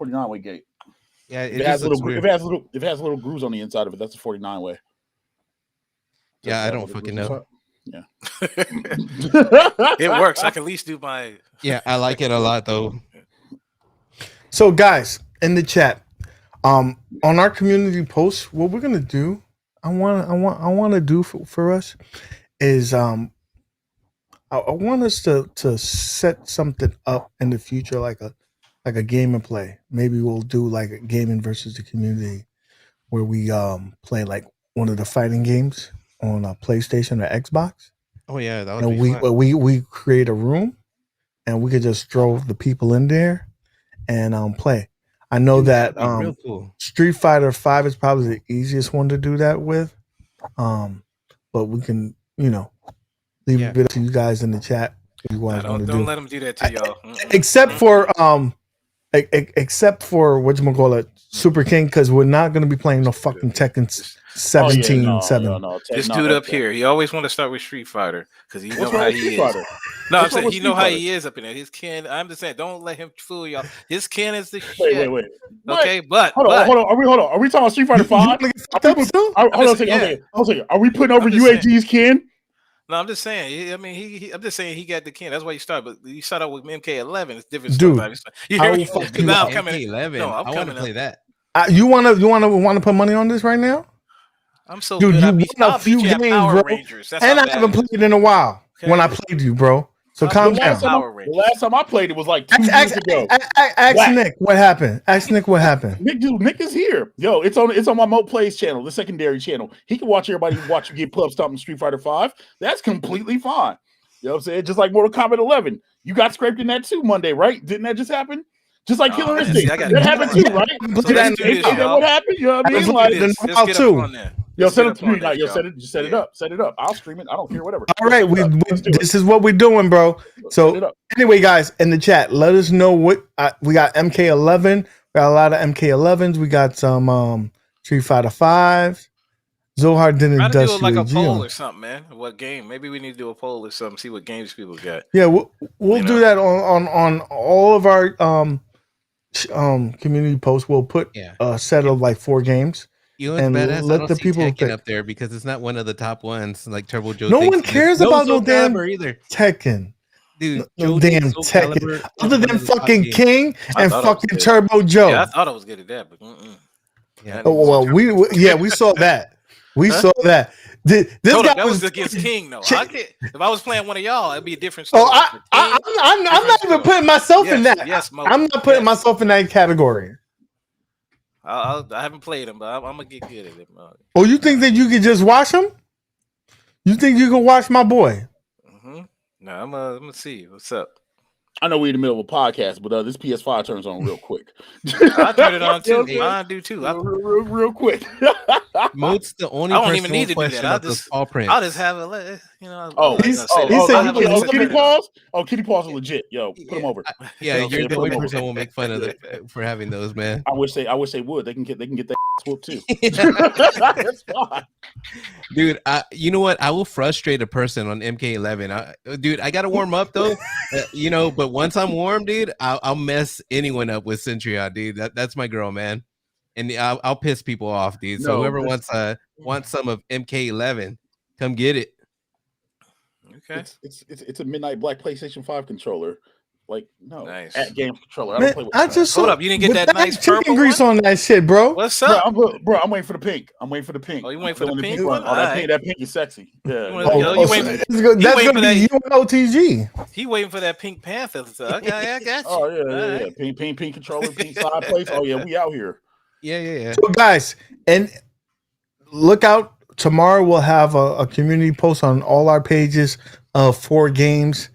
way gate. Yeah, if it has little grooves on the inside of it, that's a 49 way. Yeah, I don't fucking know. Yeah. It works. I can at least do my. Yeah, I like it a lot though. So guys in the chat, on our community post, what we're gonna do, I want to do for us is I want us to set something up in the future like a game and play. Maybe we'll do like a gaming versus the community where we play like one of the fighting games on a PlayStation or Xbox. Oh yeah, that would be fun. We create a room and we could just throw the people in there and play. I know that real cool. Street Fighter 5 is probably the easiest one to do that with. But we can, leave a bit to you guys in the chat if you guys want to do. Don't let them do that to y'all. Except for whatchamacallit, Super King, because we're not going to be playing no fucking Tekken 17-7. No, this dude up here, he always want to start with Street Fighter because he know how he is. No, I'm saying he know how he is up in there. His kin, I'm just saying, don't let him fool y'all. His kin is the shit. Wait. Okay, but hold on. Are we talking about Street Fighter 5? Are we putting over UAG's kin? No, I'm just saying. I mean, I'm just saying he got the kin. That's why you start. But you start out with MK11. It's different. Dude, I'm coming. MK11. No, I want to play that. You want to put money on this right now? I'm so Dude, good. you won a few games, bro. Rangers. That's And how I bad haven't it is. played in a while when I played you, bro. So calm down. The last time I played it was like 2 years ago. Ask Nick what happened. Ask Nick what happened. Nick is here. Yo, it's on my Mo Plays channel, the secondary channel. He can watch everybody watch you get pub stomped in Street Fighter 5. That's completely fine. You know what I'm saying? Just like Mortal Kombat 11. You got scraped in that too Monday, right? Didn't that just happen? Just like Killer Instinct. That happened too, right? So What happened? You know what I mean? Like, yo, set it up to me. Yo, set it up. Set it up. I'll stream it. I don't care. Whatever. All right, this is what we're doing, bro. So anyway, guys, in the chat, let us know what we got. MK11. We got a lot of MK11s. We got some Street Fighter 5s. Zohar didn't Try to do like a UAG poll on. or something, man. What game? Maybe we need to do a poll or something. See what games people got. Yeah, we'll do that on all of our community posts. We'll put a set of like 4 games. You know, and badass, let the people Tekken up there because it's not one of the top ones like Turbo Joe. No one cares about no damn either. Tekken. Dude, no damn Tekken. Other than fucking King and fucking Turbo Joe. Yeah, I thought I was good at that, but yeah. Oh, well, we saw that. We saw that. This guy was against King, though. If I was playing one of y'all, it'd be a different story. Oh, I'm not even putting myself in that. Yes, Mo. I'm not putting myself in that category. I haven't played him, but I'm gonna get good at it. Oh, you think that you can just watch him? You think you can watch my boy? No, I'm gonna see what's up. I know we're in the middle of a podcast, but this PS5 turns on real quick. I turn it on too. I do too. Real quick. Moat's the only. I don't even need to do that. I'll just have a, you know. He said Kitty Paws. Oh, Kitty Paws are legit. Yo, put them over. Yeah, you're the only person who will make fun of for having those, man. I wish they would. They can get that whoop too. That's fine. Dude, you know what? I will frustrate a person on MK11. Dude, I gotta warm up though. You know, but once I'm warm, dude, I'll mess anyone up with Centurion, dude. That's my girl, man. And I'll piss people off, dude. So whoever wants some of MK11, come get it. Okay. It's a Midnight Black PlayStation 5 controller. Like, no, nice. At games controller. I don't play with that. Hold up, you didn't get that nice purple grease one? on that shit, bro. What's up, bro? I'm waiting for the pink. Oh, you waiting for the pink one? Oh, that pink is sexy. Yeah. You waiting? That's gonna be you and OTG. He waiting for that Pink Panther. Okay, I got you. Oh yeah. Pink controller, pink side place. Oh yeah, we out here. Yeah. So guys, and look out. Tomorrow we'll have a community post on all our pages of 4 games.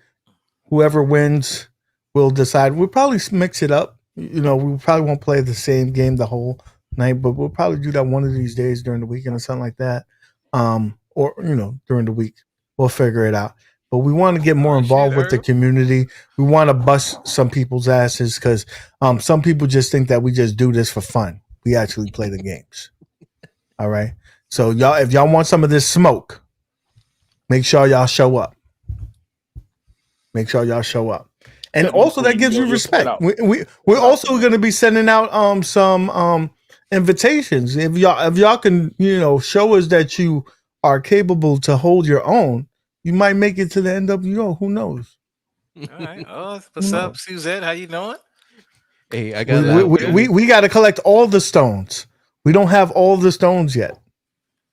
Whoever wins. We'll decide. We'll probably mix it up. You know, we probably won't play the same game the whole night, but we'll probably do that one of these days during the weekend or something like that. Or, you know, during the week. We'll figure it out. But we want to get more involved with the community. We want to bust some people's asses because some people just think that we just do this for fun. We actually play the games. All right. So y'all, if y'all want some of this smoke, make sure y'all show up. Make sure y'all show up. And also that gives you respect. We're also going to be sending out some invitations. If y'all can, you know, show us that you are capable to hold your own, you might make it to the NWO. Who knows? All right. Oh, what's up, Suzette? How you doing? Hey, I got we got to collect all the stones. We don't have all the stones yet.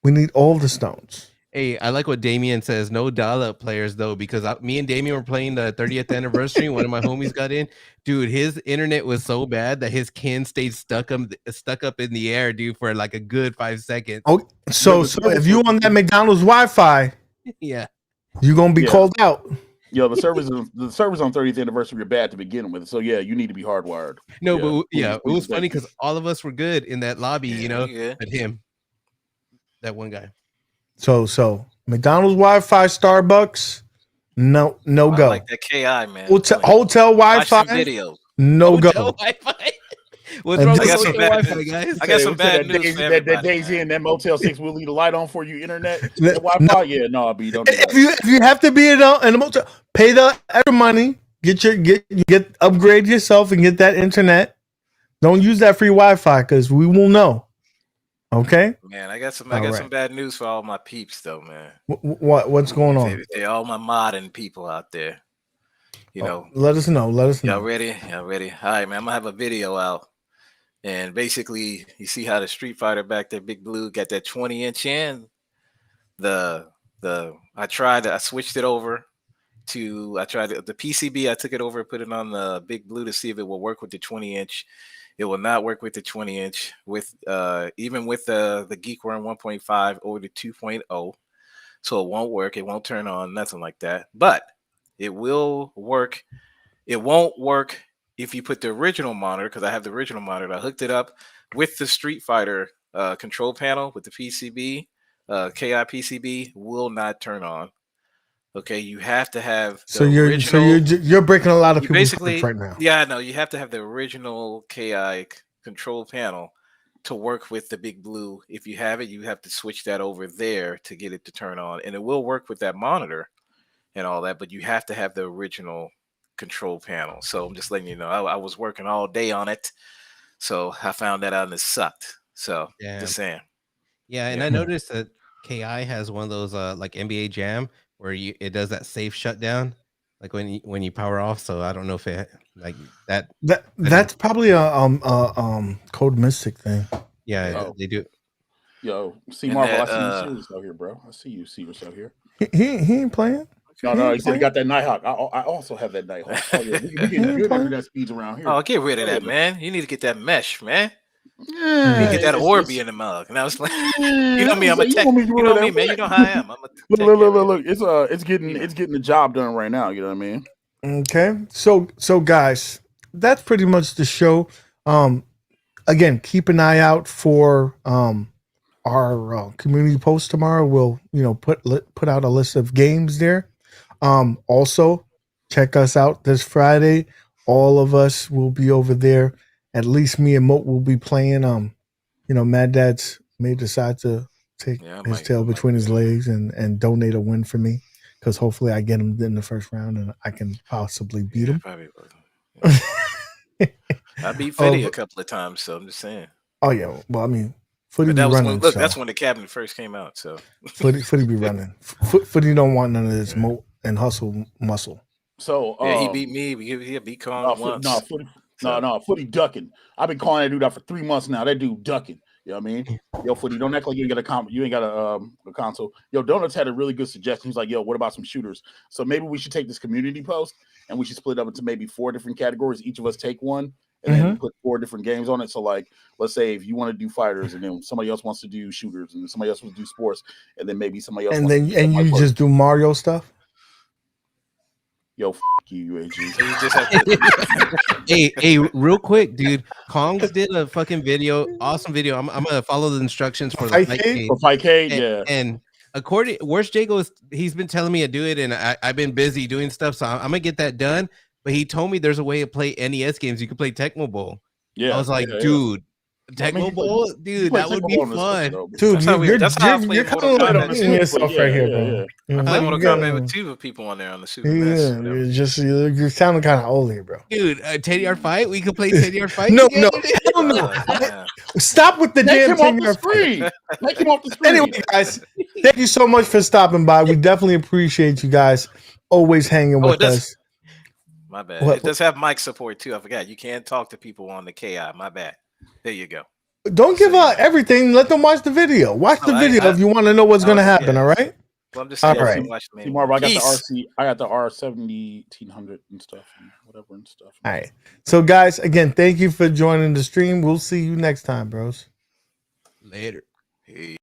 We need all the stones. Hey, I like what Damien says. No dial-up players though, because me and Damien were playing the 30th anniversary. One of my homies got in. Dude, his internet was so bad that his kin stayed stuck up in the air, dude, for like a good 5 seconds. Oh, so if you on that McDonald's Wi-Fi, yeah, you're gonna be called out. Yo, the servers on 30th anniversary are bad to begin with. So yeah, you need to be hardwired. No, but it was funny because all of us were good in that lobby, you know, but him, that one guy. So McDonald's Wi-Fi, Starbucks, no go. I like that KI, man. Hotel Wi-Fi, videos. No go. Wi-Fi. What's wrong with hotel Wi-Fi, guys? I got some bad news. That Daisy and that Motel 6 will leave the light on for you. Internet, Wi-Fi. Yeah, no, B, don't do that. If you have to be in a motel, pay the extra money. Get upgrade yourself and get that internet. Don't use that free Wi-Fi because we will know. Okay, man. I got some bad news for all my peeps, though, man. What's going on? They're all my modding people out there. You know, let us know. Y'all ready? All right, man. I'm gonna have a video out And basically, you see how the Street Fighter back there, Big Blue, got that 20-inch in. I switched it over to the PCB. I took it over and put it on the Big Blue to see if it will work with the 20-inch. It will not work with the 20-inch with even with the Geekworm 1.5 or the 2.0. So it won't work. It won't turn on, nothing like that. But it will work. It won't work if you put the original monitor, because I have the original monitor. I hooked it up with the Street Fighter control panel with the PCB. KI PCB will not turn on. Okay, you have to have the original. You're breaking a lot of people's basically hearts right now. Yeah, I know. You have to have the original KI control panel to work with the Big Blue. If you have it, you have to switch that over there to get it to turn on, and it will work with that monitor and all that. But you have to have the original control panel. So I'm just letting you know. I was working all day on it, so I found that out and it sucked. So just saying. Yeah, and I noticed that KI has one of those like NBA Jam where it does that safe shutdown, like when you power off. So I don't know if it like that. That's probably a Code Mystic thing. Yeah, they do. Yo, see Marvel, I see you serious out here, bro. I see you serious out here. He ain't playing. No, he said he got that Nighthawk. I also have that Nighthawk. Oh, yeah, we getting good internet speeds around here. Oh, get rid of that, man. You need to get that mesh, man. You need to get that Orby in the mug. And I was like, you know me, I'm a tech. You know me, man. You know how I am. I'm a look. It's getting the job done right now. You know what I mean? Okay, so guys, that's pretty much the show. Again, keep an eye out for our community post tomorrow. We'll put out a list of games there. Also, check us out this Friday. All of us will be over there. At least me and MOAT will be playing. Maddads may decide to take his tail between his legs and donate a win for me, because hopefully I get him in the first round and I can possibly beat him. Probably will. I beat Fetty a couple of times, so I'm just saying. Oh yeah, well I mean, Footy be running. That's when the cabinet first came out. So Footy be running. Footy don't want none of this MOAT and hustle muscle. So he beat me. He beat Kong once. Footy ducking. I've been calling that dude out for 3 months now. That dude ducking. You know what I mean? Yo, Footy, don't act like you ain't got a console. Yo, Donuts had a really good suggestion. He's like, yo, what about some shooters? So maybe we should take this community post and we should split up into maybe 4 different categories. Each of us take one and then put 4 different games on it. So like, let's say if you want to do fighters and then somebody else wants to do shooters and somebody else wants to do sports and then maybe somebody else. And you just do Mario stuff. Yo, you, UAG. So you just have to hey, real quick, dude. Kongs did a fucking video, awesome video. I'm gonna follow the instructions for the Fightcade. For Fightcade, yeah. And according, where's Jago? He's been telling me to do it, and I've been busy doing stuff, so I'm gonna get that done. But he told me there's a way to play NES games. You can play Tecmo Bowl. Yeah, I was like, dude. Tecmo Bowl, dude, that would be fun. Dude, you're kind of like yourself right here, bro. I play Mortal Kombat with 2 people on there on the Super NES. You're sounding kind of old here, bro. Dude, Teddy Fight, we could play Teddy Fight. No. Stop with the damn Teddy Fight. Take him off the screen. Anyway, guys, thank you so much for stopping by. We definitely appreciate you guys always hanging with us. My bad. It does have mic support too. I forgot. You can talk to people on the KI. My bad. There you go. Don't give out everything. Let them watch the video. Watch the video if you want to know what's going to happen. All right. Well, I'm just saying. All right. See, Marvel, I got the RC. I got the R1700 and stuff, and whatever and stuff. All right. So, guys, again, thank you for joining the stream. We'll see you next time, bros. Later. Hey.